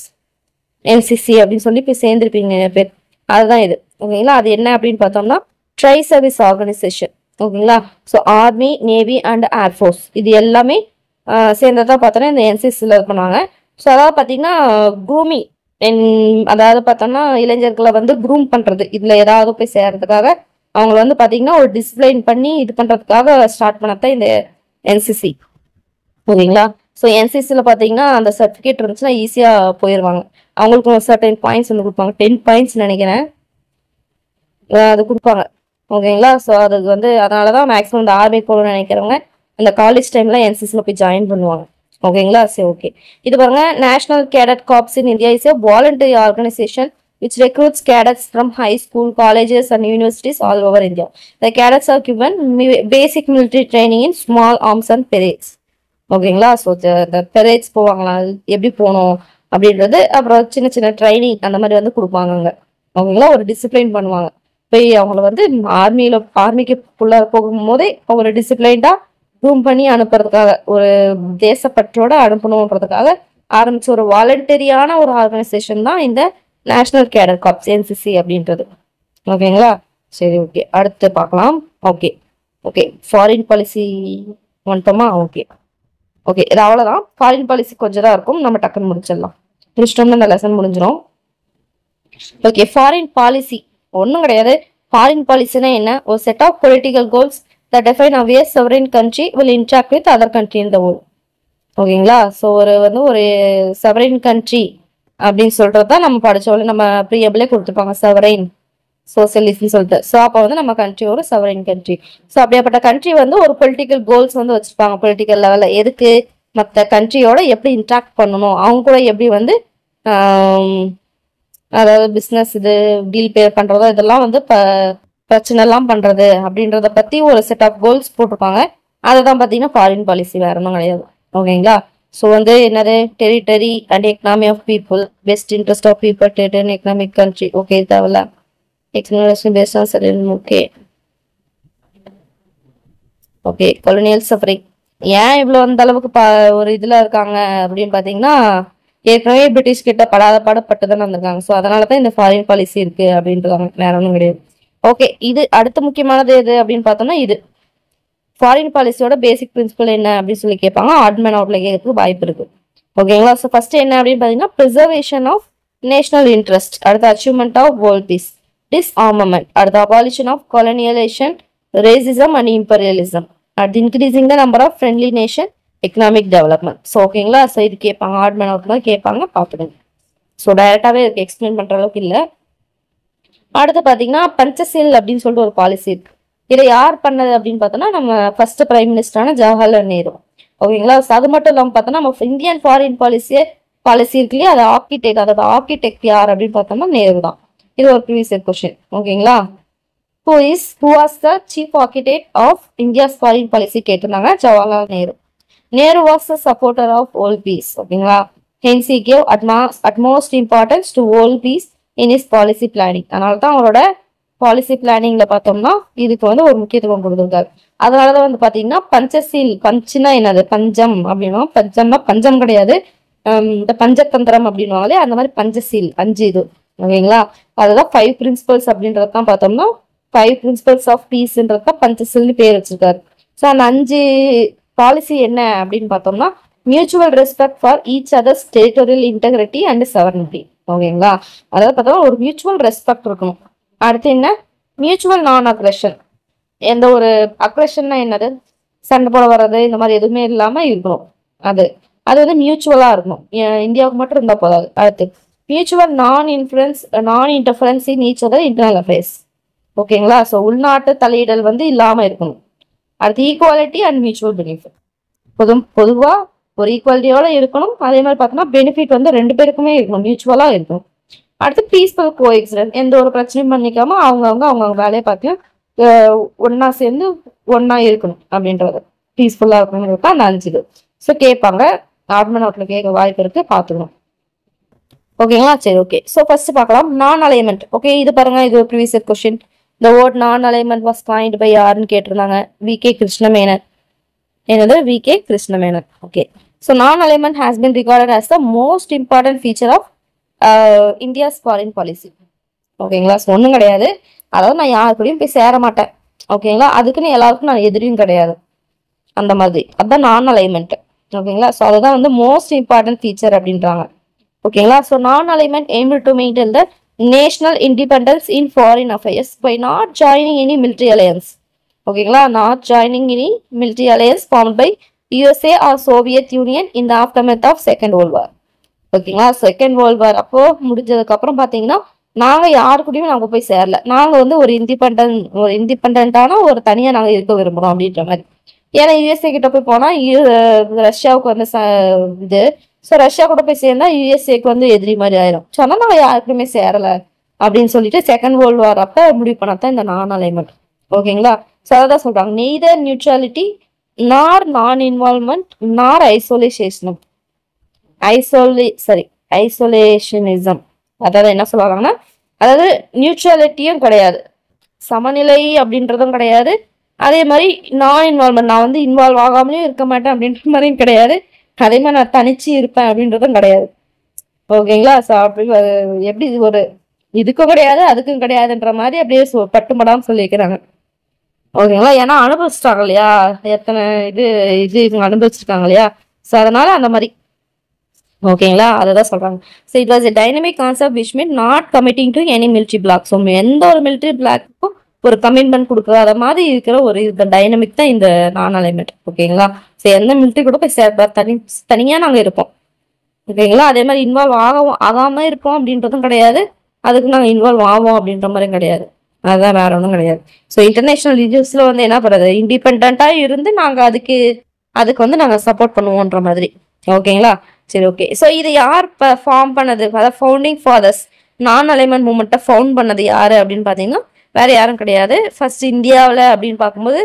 என்சிசி அப்படின்னு சொல்லி போய் சேர்ந்துருப்பீங்க நிறைய பேர். அதுதான் இது. ஓகேங்களா. அது என்ன அப்படின்னு பார்த்தோம்னா ட்ரை சர்வீஸ் ஆர்கனைசேஷன். ஓகேங்களா. So army, navy and air force இது எல்லாமே சேர்ந்ததான் பார்த்தோன்னா இந்த என்சிசியில் இது பண்ணுவாங்க. ஸோ அதாவது பார்த்தீங்கன்னா க்ரூமிங், அதாவது பார்த்தோம்னா இளைஞர்களை வந்து க்ரூம் பண்ணுறது, இதில் ஏதாவது போய் சேர்றதுக்காக அவங்கள வந்து பார்த்தீங்கன்னா ஒரு டிசிப்ளைன் பண்ணி இது பண்ணுறதுக்காக ஸ்டார்ட் பண்ணதான் இந்த என்சிசி. ஓகேங்களா. ஸோ என்சிசியில் பார்த்தீங்கன்னா அந்த சர்டிஃபிகேட் இருந்துச்சுன்னா ஈஸியாக போயிடுவாங்க. அவங்களுக்கு ஒரு சர்டன் பாயிண்ட்ஸ் வந்து கொடுப்பாங்க, 10 பாயிண்ட்ஸ் நினைக்கிறேன், அது கொடுப்பாங்க. ஓகேங்களா. ஸோ அதுக்கு வந்து அதனால தான் மேக்ஸிமம் இந்த ஆர்மி போகணும்னு நினைக்கிறவங்க அந்த காலேஜ் டைம்ல என்சிசியில் போய் ஜாயின் பண்ணுவாங்க. ஓகேங்களா. சரி, ஓகே. இது பாருங்க, national cadet corps in India is a voluntary organisation which recruits cadets from high school, colleges and universities all over India. The cadets are given basic military training in small arms and parades. ஓகேங்களா. So இந்த பெரேட்ஸ் போவாங்களா, எப்படி போகணும் அப்படின்றது, அப்புறம் சின்ன சின்ன training அந்த மாதிரி வந்து கொடுப்பாங்க. ஓகேங்களா. ஒரு டிசிப்ளைன் பண்ணுவாங்க. போய் அவங்கள வந்து ஆர்மிக்குள்ள போகும்போதே ஒரு டிசிப்ளைன்டா ரூம் பண்ணி அனுப்புறதுக்காக, ஒரு தேசப்பற்றோட அனுப்பணுன்றதுக்காக ஆரம்பிச்ச ஒரு வாலண்டரியான ஒரு ஆர்கனைசேஷன் தான் இந்த நேஷனல் கேடட் கார்ப்ஸ், என்சிசி அப்படின்றது. ஓகேங்களா. சரி, ஓகே. அடுத்து பார்க்கலாம். ஓகே ஃபாரின் பாலிசி வந்துட்டோமா. ஓகே இது அவ்வளோதான். ஃபாரின் பாலிசி கொஞ்சம் தான் இருக்கும், நம்ம டக்குன்னு முடிச்சிடலாம். முடிச்சிட்டோம்னா இந்த லெசன் முடிஞ்சிடும். ஓகே, ஃபாரின் பாலிசி ஒன்றும் கிடையாது. ஃபாரின் பாலிசினா என்ன, ஒரு set of political goals that define how a sovereign country will interact with other country in the world. ஓகேங்களா. ஸோ ஒரு sovereign country அப்படின்னு சொல்றது தான் நம்ம படிச்சோம், நம்ம ப்ரீயபிளே கொடுத்துருப்பாங்க sovereign சோசியலிஸ்ட்னு சொல்லிட்டு. ஸோ அப்போ வந்து நம்ம கண்ட்ரி ஒரு sovereign country. ஸோ அப்படியாப்பட்ட கண்ட்ரி வந்து ஒரு பொலிட்டிக்கல் கோல்ஸ் வந்து வச்சிருப்பாங்க பொலிட்டிக்கல் லெவலில். எதுக்கு, மற்ற கண்ட்ரியோட எப்படி இன்ட்ராக்ட் பண்ணணும், அவங்க கூட எப்படி வந்து அதாவது பிஸ்னஸ் இது டீல் பண்றதோ, இதெல்லாம் வந்து பிரச்சனை எல்லாம் பண்றது அப்படின்றத பத்தி ஒரு செட் ஆஃப் கோல்ஸ் போட்டிருப்பாங்க. அதுதான் பாத்தீங்கன்னா ஃபாரின் பாலிசி, வேற ஒன்றும் கிடையாது. ஓகேங்களா. ஸோ வந்து என்னது, territory and economy of people, best interest of people, territory economic country. Okay, தேவையில்ல. பேஸ்ட் ஆன் சரி. ஓகே, கொலோனியல் சஃபரிங், ஏன் இவ்வளோ அந்த அளவுக்கு ஒரு இதில் இருக்காங்க அப்படின்னு பார்த்தீங்கன்னா, ஏற்கனவே பிரிட்டிஷ் கிட்ட படாத பாடப்பட்டு தானே வந்திருக்காங்க. ஸோ அதனால தான் இந்த ஃபாரின் பாலிசி இருக்கு அப்படின்றாங்க, வேற ஒன்றும் கிடையாது. ஓகே, இது அடுத்த முக்கியமானது எது அப்படின்னு பார்த்தோம்னா, இது ஃபாரின் பாலிசியோட பேசிக் பிரின்சிபல் என்ன அப்படின்னு சொல்லி கேட்பாங்க. ஆட்மன் அவுட்ல கேட்கறதுக்கு வாய்ப்பு இருக்கு. ஓகேங்களா? ஸோ ஃபர்ஸ்ட் என்ன அப்படின்னு பார்த்தீங்கன்னா, ப்ரிசர்வேஷன் ஆஃப் நேஷனல் இன்ட்ரெஸ்ட், அடுத்த achievement of world peace, disarmament, அடுத்த abolition of colonialization, racism and imperialism, அடுத்து increasing the number of friendly nation, economic development. So ஓகேங்களா? ஸோ இது கேட்பாங்க, ஆட்மன் அவுட்ல கேட்பாங்க, பார்த்துடுங்க. ஸோ டைரக்டாகவே இருக்கு, எக்ஸ்பிளைன் பண்ணுற அளவுக்கு இல்லை. அடுத்து பார்த்தீங்கன்னா, பஞ்சசீல் அப்படின்னு சொல்லிட்டு ஒரு பாலிசி இருக்கு. இதை யார் பண்ணது அப்படின்னு பார்த்தோம்னா, நம்ம ஃபர்ஸ்ட் பிரைம் மினிஸ்டரான ஜவஹர்லால் நேரு. ஓகேங்களா? அது மட்டும் இல்லாமல் பார்த்தோம்னா, நம்ம இந்தியன் ஃபாரின் பாலிசி இருக்கு இல்லையா, அது ஆர்கிடெக்ட், அதோட ஆர்கிடெக்ட் யார் அப்படின்னு பார்த்தோம்னா நேரு தான். இது ஒரு ப்ரீவியஸ் கொஸ்டின். ஓகேங்களா? who was the chief architect of India's foreign policy கேட்டிருந்தாங்க. Jawaharlal Nehru. Nehru was a supporter of world peace. ஓகேங்களா? hence he gave utmost importance to world peace in his policy planning. அதனால தான் அவரோட பாலிசி பிளானிங்ல பார்த்தோம்னா இதுக்கு வந்து ஒரு முக்கியத்துவம் கொடுத்துருக்காரு. அதனாலதான் வந்து பாத்தீங்கன்னா பஞ்சசீல், பஞ்சுனா என்னது, பஞ்சம் அப்படின்னா, பஞ்சம்னா பஞ்சம் கிடையாது, இந்த பஞ்சதந்திரம் அப்படின்வாங்களே அந்த மாதிரி பஞ்சசீல் 5 இது. ஓகேங்களா? அதுதான் 5 பிரின்சிபல்ஸ் அப்படின்றது தான் பார்த்தோம்னா 5 பிரின்சிபல்ஸ் ஆஃப் பீஸ்ன்றது தான் பஞ்சசீல்னு பேர் வச்சிருக்காரு. ஸோ அந்த 5 பாலிசி என்ன அப்படின்னு பார்த்தோம்னா, mutual respect for each others territorial integrity and sovereignty. ஓகேங்களா? அதாவது பார்த்தோம்னா ஒரு மியூச்சுவல் ரெஸ்பெக்ட் இருக்கணும். அடுத்து என்ன, மியூச்சுவல் நான் அக்ரெஷன். எந்த ஒரு அக்ரெஷன்னா என்னது, சண்டை போட வர்றது இந்த மாதிரி எதுவுமே இல்லாம இருக்கணும். அது வந்து மியூச்சுவலா இருக்கணும். இந்தியாவுக்கு மட்டும் இருந்தா போதாது. அடுத்து மியூச்சுவல் நான் interference in each other internal affairs. ஓகேங்களா? ஸோ உள்நாட்டு தலையிடல் வந்து இல்லாம இருக்கணும். அடுத்து ஈக்குவாலிட்டி அண்ட் மியூச்சுவல் பெனிஃபிட். பொதுவா ஒரு ஈக்குவாலிட்டியோட இருக்கணும். அதே மாதிரி பார்த்தோம்னா பெனிஃபிட் வந்து 2 பேருக்குமே இருக்கணும், மியூச்சுவலா இருக்கணும். அடுத்து பீஸ்ஃபுல் கோஎக்ஸிஸ்டன்ஸ், எந்த ஒரு பிரச்சனையும் பண்ணிக்காம அவங்கவுங்க வேலையை பார்த்து ஒன்னா சேர்ந்து ஒன்னா இருக்கணும் அப்படின்றது, பீஸ்ஃபுல்லா இருக்கணுங்கிறது தான் அந்த 5. ஸோ கேட்பாங்க, ஆட்மன் அவுட்ல கேட்க வாய்ப்பு இருக்கு, பார்த்துக்கணும். ஓகேங்களா? சரி, ஓகே. ஸோ ஃபர்ஸ்ட் பார்க்கலாம் நான் அலைன்மெண்ட். ஓகே, இது பாருங்க, இது ஒரு ப்ரீவியஸ் கொஸ்டின். இந்த word non alignment was coined by யாருன்னு கேட்டிருந்தாங்க. வி.கே. கிருஷ்ணமேனன். என்னது? V K. Krishna Menon. Okay. So non alignment has been regarded as the most important feature of India's foreign policy. ஓகேங்களா? ஸோ ஒன்றும் கிடையாது, அதாவது நான் யாருக்கூடையும் போய் சேர மாட்டேன். ஓகேங்களா? அதுக்குன்னு எல்லாருக்கும் நான் எதிரியும் கிடையாது, அந்த மாதிரி. அதுதான் நான் அலைன்மெண்ட். ஓகேங்களா? ஸோ அதுதான் வந்து மோஸ்ட் இம்பார்ட்டன்ட் ஃபீச்சர் அப்படின்றாங்க. ஓகேங்களா? So non alignment aim to maintain the national independence in foreign affairs by not joining any military alliance. ஓகேங்களா? Not joining any military alliance formed by USA or Soviet Union in the aftermath of Second World War. ஓகேங்களா? Second World வார் அப்போ முடிஞ்சதுக்கு அப்புறம் பாத்தீங்கன்னா நாங்க யாரு கூடயுமே நாங்க போய் சேரல. நாங்க வந்து ஒரு இண்டிபெண்டான ஒரு தனியா நாங்க இருக்க விரும்புறோம் அப்படின்ற மாதிரி. ஏன்னா USA கிட்ட போய் போனா ரஷ்யாவுக்கு வந்து இது, ஸோ ரஷ்யா கூட போய் சேர்ந்தா USAக்கு வந்து எதிரி மாதிரி ஆயிரும். ஸோ அதனால நாங்க யாருக்குமே சேரல அப்படின்னு சொல்லிட்டு செகண்ட் வேர்ல்ட் வார் அப்ப முடிவு பண்ணத்தான் இந்த நான் அலைன்மெண்ட். ஓகேங்களா? ஸோ அதான் சொல்றாங்க, நெய்தர் நியூட்ரலிட்டி நார் நான் இன்வால்வ்மெண்ட் நார் ஐசோலேஷனிசம். அதாவது என்ன சொல்றாங்கன்னா, அதாவது நியூட்ரலிட்டியும் கிடையாது, சமநிலை அப்படின்றதும் கிடையாது, அதே மாதிரி நான் இன்வால்வ்மெண்ட், நான் வந்து இன்வால்வ் ஆகாமலேயும் இருக்க மாட்டேன் அப்படின்ற மாதிரியும் கிடையாது, அதே மாதிரி நான் தனிச்சு இருப்பேன் அப்படின்றதும் கிடையாது. ஓகேங்களா? ஸோ அப்படி எப்படி ஒரு இதுக்கும் கிடையாது அதுக்கும் கிடையாதுன்ற மாதிரி அப்படியே பட்டுமடான்னு சொல்லியிருக்கிறாங்க. ஓகேங்களா? ஏன்னா அனுபவிச்சிட்டாங்க இல்லையா, எத்தனை இவங்க அனுபவிச்சிருக்காங்க இல்லையா, ஸோ அதனால அந்த மாதிரி. ஓகேங்களா? அததான் சொல்றாங்க. So it was a dynamic concept which mean not committing to any military bloc. So எந்த ஒரு மிலிட்ரி பிளாக்குக்கும் ஒரு கமிட்மெண்ட் கொடுக்காத மாதிரி இருக்கிற ஒரு இந்த டைனமிக் தான் இந்த நான் அலைன்மெண்ட். ஓகேங்களா? ஸோ எந்த மிலிட்ரி கூட போய் தனியா நாங்க இருப்போம். ஓகேங்களா? அதே மாதிரி இன்வால்வ் ஆகாம இருப்போம் அப்படின்றதும் கிடையாது, அதுக்கு நாங்க இன்வால்வ் ஆவோம் அப்படின்ற மாதிரியும் கிடையாது. அதுதான், வேற ஒன்றும் கிடையாது. ஸோ இன்டர்நேஷனல் ரிலேஷன்ஸ்ல வந்து என்ன பண்றது, இண்டிபெண்டா இருந்து நாங்க அதுக்கு வந்து நாங்க சப்போர்ட் பண்ணுவோன்ற மாதிரி. ஓகேங்களா? சரி, ஓகே. ஸோ இது யார் ஃபார்ம் பண்ணது, அதாவது ஃபவுண்டிங் ஃபாதர்ஸ் நான் அலைன்மெண்ட் மூவ்மெண்ட்டை ஃபவுண்ட் பண்ணது யாரு அப்படின்னு பாத்தீங்கன்னா வேற யாரும் கிடையாது. ஃபர்ஸ்ட் இந்தியாவில் அப்படின்னு பார்க்கும்போது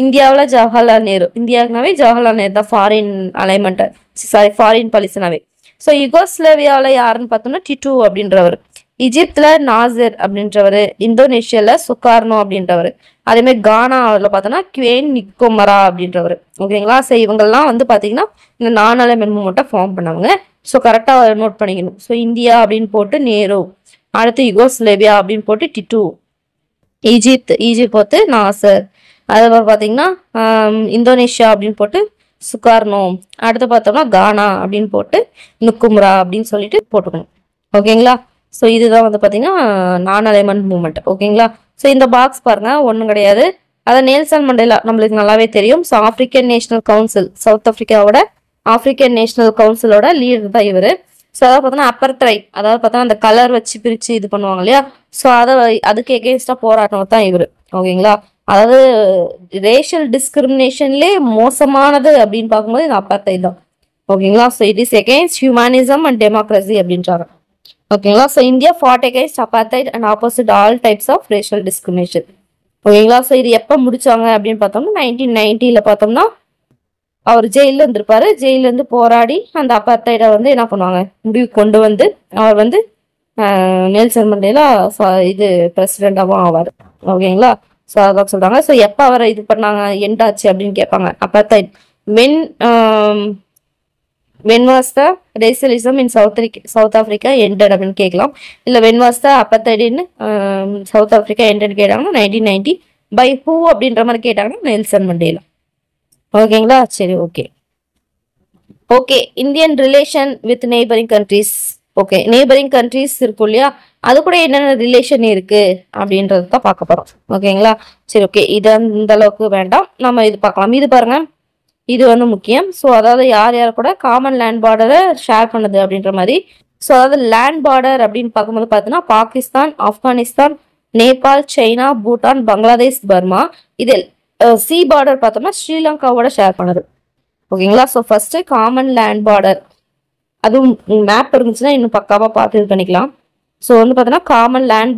இந்தியாவில் ஜவஹர்லால் நேரு. இந்தியாவுக்குனாவே ஜவஹர்லால் நேரு தான் ஃபாரின் அலைன்மெண்ட், ஃபாரின் பாலிசினாவே. ஸோ யுகோஸ்லேவியாவில் யாருன்னு பார்த்தோம்னா டிட்டு அப்படின்றவர். ஈஜிப்துல நாசர் அப்படின்றவர், இந்தோனேஷியால சுகார்னோ அப்படின்றவர், அதே மாதிரி கானாவில் பார்த்தோம்னா குவேன் நிக்கோமரா அப்படின்றவர். ஓகேங்களா? ஸோ இவங்கெல்லாம் வந்து பார்த்தீங்கன்னா இந்த நான் அலைன்மெண்ட் மூமெண்ட்டை ஃபார்ம் பண்ணவங்க. ஸோ கரெக்டாக நோட் பண்ணிக்கணும். ஸோ இந்தியா அப்படின்னு போட்டு நேரு, அடுத்து யுகோஸ்லேவியா அப்படின்னு போட்டு டிட்டு, ஈஜிப்ட் போட்டு நாசர், அதுக்கப்புறம் பார்த்தீங்கன்னா இந்தோனேஷியா அப்படின்னு போட்டு சுகார்னோ, அடுத்து பார்த்தோம்னா கானா அப்படின்னு போட்டு நுக்கும்ரா அப்படின்னு சொல்லிட்டு போட்டுக்கணும். ஓகேங்களா? ஸோ இதுதான் வந்து பார்த்தீங்கன்னா நான் அலைன்மெண்ட் மூமெண்ட். ஓகேங்களா? ஸோ இந்த பாக்ஸ் பாருங்க, ஒன்றும் கிடையாது. அதான் நெல்சன் மண்டேலா நம்மளுக்கு நல்லாவே தெரியும். So African National Council, South ஆப்பிரிக்காவோட ஆப்பிரிக்கன் நேஷனல் கவுன்சிலோட லீடர் தான் இவர். ஸோ அதாவது பார்த்தோன்னா அப்பர் ட்ரைப், அதாவது பார்த்தோன்னா அந்த கலர் வச்சு பிரித்து இது பண்ணுவாங்க இல்லையா? ஸோ அதுக்கு எகேன்ஸ்டாக போராட்டம் தான் இவர். ஓகேங்களா? அதாவது ரேஷியல் டிஸ்கிரிமினேஷன்லேயே மோசமானது அப்படின்னு பார்க்கும்போது இந்த அப்பர்டைட் தான். ஓகேங்களா? So it is against humanism and democracy அப்படின்றாங்க. ஓகேங்களா? So India fought against apartheid and opposite all types of racial discrimination. ஓகேங்களா? ஸோ இது எப்போ முடிச்சாங்க அப்படின்னு பார்த்தோம்னா 1990 பார்த்தோம்னா அவர் ஜெயிலில் இருந்திருப்பாரு. ஜெயிலேருந்து போராடி அந்த அப்பார்டைடை வந்து என்ன பண்ணுவாங்க, முடிவு கொண்டு வந்து அவர் வந்து நெல்சன் மண்டேலா இது பிரசிடென்டாகவும் ஆவார். ஓகேங்களா? ஸோ அதான் சொல்றாங்க. ஸோ எப்போ அவரை இது பண்ணாங்க, எண்டாச்சு அப்படின்னு கேட்பாங்க. அப்பார்டைட் when was the racialism in South Africa ended அப்படின்னு கேட்கலாம். இல்லை when was the apartheid in South Africa ended கேட்டாங்கன்னா 1990. by who அப்படின்ற மாதிரி கேட்டாங்கன்னா நெல்சன் மண்டேலா. ஓகேங்களா? சரி, okay. Indian relation with neighbouring countries. Okay, neighbouring countries இருக்கும் இல்லையா, அது கூட என்னென்ன ரிலேஷன் இருக்கு அப்படின்றது தான் பார்க்க போறோம். ஓகேங்களா? சரி, ஓகே. இது இந்த அளவுக்கு வேண்டாம், நம்ம இது பார்க்கலாம். இது பாருங்க, இது வந்து முக்கியம். ஸோ அதாவது யார் யார் கூட காமன் லேண்ட் பார்டரை ஷேர் பண்ணுது அப்படின்ற மாதிரி. ஸோ அதாவது லேண்ட் பார்டர் அப்படின்னு பார்க்கும்போது பார்த்தீங்கன்னா பாகிஸ்தான், ஆப்கானிஸ்தான், நேபாள், சைனா, பூட்டான், பங்களாதேஷ், பர்மா. இது சி பார்டர் பார்த்தோம்னா ஸ்ரீலங்காவோட ஷேர் பண்ணுது. ஓகேங்களா? So first common land border, அதுவும் மேப் இருந்துச்சுன்னா இன்னும் பக்காவாக பார்த்து இது பண்ணிக்கலாம். ஸோ வந்து பார்த்தீங்கன்னா காமன் லேண்ட்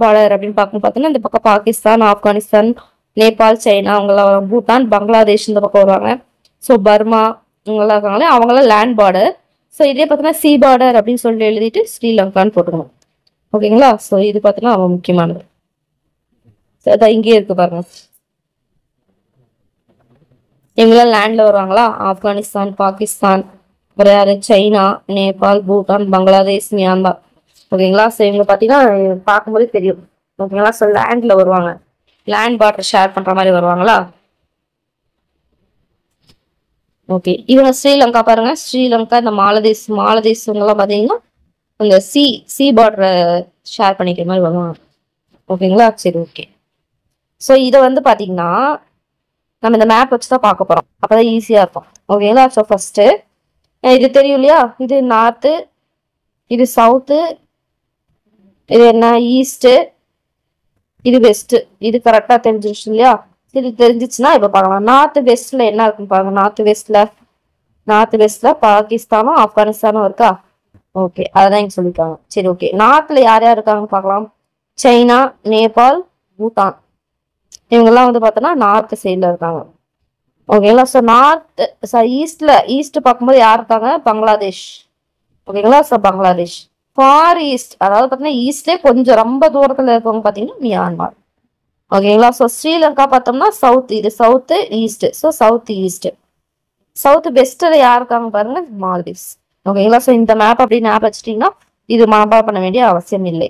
பார்டர் அப்படின்னு பார்த்தீங்கன்னா இந்த பக்கம் பாகிஸ்தான், ஆப்கானிஸ்தான், நேபாள், சைனா அவங்களாம், பூட்டான், பங்களாதேஷ் இந்த பக்கம் வருவாங்க. ஸோ பர்மா இவங்கெல்லாம் இருக்காங்களே அவங்களாம் லேண்ட் பார்டர். ஸோ இதே பார்த்தீங்கன்னா சி பார்டர் அப்படின்னு சொல்லி எழுதிட்டு ஸ்ரீலங்கான்னு போட்டுக்கணும். ஓகேங்களா? ஸோ இது பார்த்தீங்கன்னா அவன் முக்கியமானது. அதான் இங்கேயே இருக்கு பாருங்க, இவங்களாம் லேண்ட்ல வருவாங்களா, ஆப்கானிஸ்தான், பாகிஸ்தான், அப்புறம் யாரு, சைனா, நேபாள், பூட்டான், பங்களாதேஷ், மியான்மர். ஓகேங்களா? ஸோ இவங்க பார்த்தீங்கன்னா பார்க்கும்போது தெரியும். ஓகேங்களா? ஸோ லேண்ட்ல வருவாங்க, லேண்ட் பார்டர் ஷேர் பண்ற மாதிரி வருவாங்களா. ஓகே, இவங்க ஸ்ரீலங்கா பாருங்க, ஸ்ரீலங்கா, இந்த மாலதீவ்ஸ் இவங்கெல்லாம் பார்த்தீங்கன்னா இந்த சி பார்டரை ஷேர் பண்ணிக்கிற மாதிரி வருவாங்க. ஓகேங்களா? சரி, ஓகே. ஸோ இதை வந்து பார்த்தீங்கன்னா நம்ம இந்த மேப் வச்சு தான் பார்க்க போறோம், அப்பதான் ஈஸியா இருக்கும். ஓகேங்களா? ஸோ ஃபர்ஸ்ட் இது தெரியும் இல்லையா, இது நார்த்து, இது சவுத்து, இது என்ன ஈஸ்ட், இது வெஸ்ட். இது கரெக்டா தெரிஞ்சிருச்சு இல்லையா? இது தெரிஞ்சிச்சுன்னா இப்ப பார்க்கலாம். நார்த் வெஸ்ட்ல என்ன இருக்குன்னு பாருங்க. நார்த் வெஸ்ட்ல பாகிஸ்தானும் ஆப்கானிஸ்தானும் இருக்கா? ஓகே, அதான் இங்க சொல்லிருக்காங்க. சரி, ஓகே. நார்த்ல யார் யார் இருக்காங்கன்னு பார்க்கலாம். சைனா, நேபாள், பூட்டான் இவங்கெல்லாம் வந்து பார்த்தோன்னா நார்த் சைட்ல இருக்காங்க. ஓகேங்களா? ஸோ ஈஸ்ட் பார்க்கும்போது யார் இருக்காங்க, பங்களாதேஷ். ஓகேங்களா? ஸோ பங்களாதேஷ். ஃபார் ஈஸ்ட் அதாவது பார்த்தீங்கன்னா ஈஸ்ட்லேயே கொஞ்சம் ரொம்ப தூரத்தில் இருக்கவங்க பார்த்தீங்கன்னா மியான்மர். ஓகேங்களா? ஸோ ஸ்ரீலங்கா பார்த்தோம்னா சவுத், இது south east. So south east. South வெஸ்ட்ல யார் இருக்காங்க பாருங்க, மால்தீவ்ஸ். ஓகேங்களா? ஸோ இந்த மேப் அப்படி ஞாபகம் வச்சுட்டீங்கன்னா இது மனப்பாடம் பண்ண வேண்டிய அவசியம் இல்லை.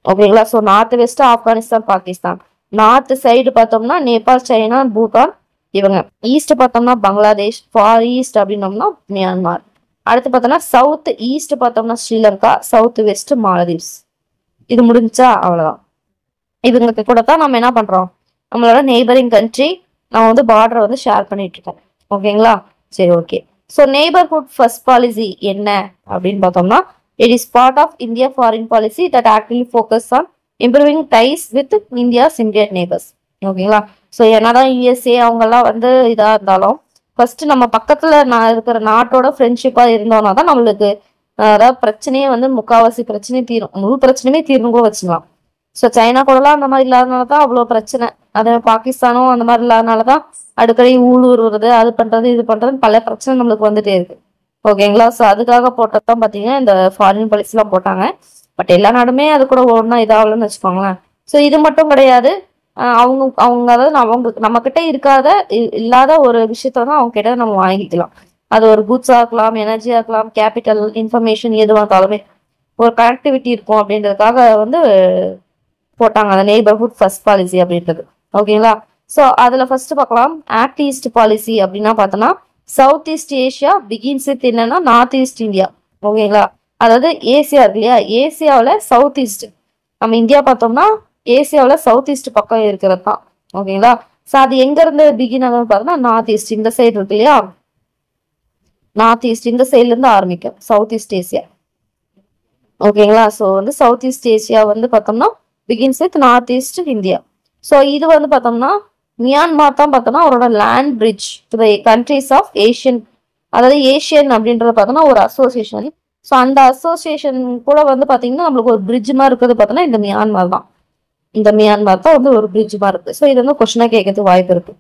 ஓகேங்களா? So north west Afghanistan, Pakistan. North side பார்த்தோம்னா நேபாள், சைனா, பூட்டான் இவங்க. ஈஸ்ட் பார்த்தோம்னா பங்களாதேஷ். ஃபார் ஈஸ்ட் அப்படின்னோம்னா மியான்மர். அடுத்து பார்த்தோம்னா சவுத் ஈஸ்ட் பார்த்தோம்னா ஸ்ரீலங்கா. South west மாலதீவ்ஸ். இது முடிஞ்சா அவ்வளவுதான். இவங்களுக்கு கூட தான் நம்ம என்ன பண்றோம், நம்மளோட நெய்பரிங் கண்ட்ரி நம்ம வந்து பார்டரை வந்து ஷேர் பண்ணிட்டு இருக்கோம். ஓகேங்களா? சரி, okay. So neighbourhood first policy என்ன அப்படின்னு பார்த்தோம்னா it is part of India foreign policy that actually focus on improving ties with India's Indian neighbours. ஓகேங்களா? ஸோ என்னதான் யூஎஸ்ஏ அவங்கெல்லாம் வந்து இதாக இருந்தாலும் ஃபர்ஸ்ட் நம்ம பக்கத்துல இருக்கிற நாட்டோட ஃப்ரெண்ட்ஷிப்பா இருந்தோம்னா தான் நம்மளுக்கு அதாவது பிரச்சனையே வந்து முக்காவாசி பிரச்சனையும் தீரும், முழு பிரச்சனையுமே தீரும் கூட வச்சுக்கலாம். ஸோ சைனா கூடலாம் அந்த மாதிரி இல்லாதனால தான் அவ்வளோ பிரச்சனை. அதே பாகிஸ்தானும் அந்த மாதிரி இல்லாதனால தான் அடிக்கடி ஊடுருவது, அது பண்றது இது பண்றதுன்னு பல பிரச்சனை நம்மளுக்கு வந்துட்டே இருக்கு. ஓகேங்களா? ஸோ அதுக்காக போட்டதான் பார்த்தீங்கன்னா இந்த ஃபாரின் பாலிசிலாம் போட்டாங்க. பட் எல்லா நாடுமே அது கூட ஒன்றா இதாகலன்னு வச்சுக்கோங்களேன். ஸோ இது மட்டும் கிடையாது. அவங்க அதாவது நம்ம கிட்ட இல்லாத ஒரு விஷயத்த தான் அவங்க கிட்ட நம்ம வாங்கிக்கலாம். அது ஒரு குட்ஸா இருக்கலாம், எனர்ஜியா இருக்கலாம், கேபிட்டல், இன்ஃபர்மேஷன் எதுவாக இருந்தாலுமே ஒரு கனெக்டிவிட்டி இருக்கும் அப்படின்றதுக்காக வந்து போட்டாங்க அந்த நெய்பர்ஹுட் ஃபர்ஸ்ட் பாலிசி அப்படின்றது. ஓகேங்களா? ஸோ அதில் ஃபர்ஸ்ட் பார்க்கலாம். ஆக்ட் ஈஸ்ட் பாலிசி அப்படின்னா பார்த்தோன்னா south east Asia begins with என்னன்னா நார்த் ஈஸ்ட் இந்தியா. ஓகேங்களா? அதாவது ஏசியா இருக்கு இல்லையா, ஏசியாவில் சவுத் ஈஸ்ட், நம்ம இந்தியா பார்த்தோம்னா ஏசியாவில் சவுத் ஈஸ்ட் பக்கம் இருக்கிறது தான். ஓகேங்களா? ஸோ அது எங்கேருந்து பிகின் ஆகுதுன்னு பார்த்தோம்னா நார்த் ஈஸ்ட் இந்த சைடு இருக்கு இல்லையா, நார்த் ஈஸ்ட் இந்த சைட்லேருந்து ஆரம்பிக்கும் சவுத் ஈஸ்ட் ஏசியா. ஓகேங்களா? ஸோ வந்து சவுத் ஈஸ்ட் ஏசியா வந்து பார்த்தோம்னா begins with north east India. So இது வந்து பார்த்தோம்னா மியான்மார் தான் பார்த்தோம்னா அவரோட land bridge to the countries of ASEAN, அதாவது ஏஷியன் அப்படின்றத பார்த்தோம்னா ஒரு அசோசியேஷன். ஸோ அந்த அசோசியேஷன் கூட வந்து பார்த்தீங்கன்னா நம்மளுக்கு ஒரு பிரிட்ஜ் மாதிரி இருக்கிறது பார்த்தோம்னா இந்த மியான்மார் தான். இந்த மியான்மார் தான் வந்து ஒரு பிரிட்ஜ் மாதிரி இருக்கு. ஸோ இது வந்து கொஸ்டினா கேட்கறதுக்கு வாய்ப்பு இருக்கு.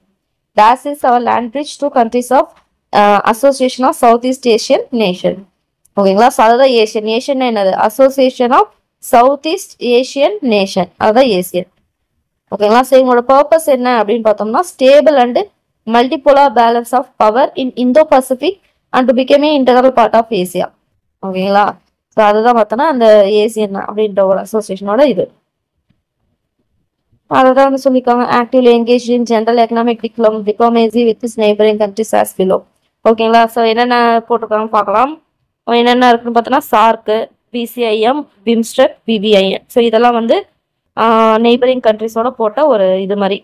That is our land bridge to countries of Association of Southeast Asian Nation. ஓகேங்களா? ஸோ அதுதான் ஏஷியன். ஏஷியன் என்னது? Association of south east Asian nation, அதுதான் ஏசியன். ஓகேங்களா? ஸோ இவங்களோட பர்பஸ் என்ன அப்படின்னு பார்த்தோம்னா stable and multipolar balance of power in Indo Pacific and to become a integral part of Asia. ஓகேங்களா? ஸோ அதுதான் பார்த்தோன்னா அந்த ஏசியன் அப்படின்ற ஒரு அசோசியேஷனோட இது. அதான் வந்து சொல்லியிருக்காங்க actively engage in general economic diplomacy with is neighbouring countries as below. ஓகேங்களா? ஸோ என்னென்ன போட்டிருக்காங்க பார்க்கலாம். என்னென்ன இருக்குன்னு பார்த்தோன்னா சார்க்கு, பிசிஐஎம், பிம்ஸ்டெக், பிபிஐஎன். ஸோ இதெல்லாம் வந்து நெய்பரிங் கண்ட்ரிஸோட போட்ட ஒரு இது மாதிரி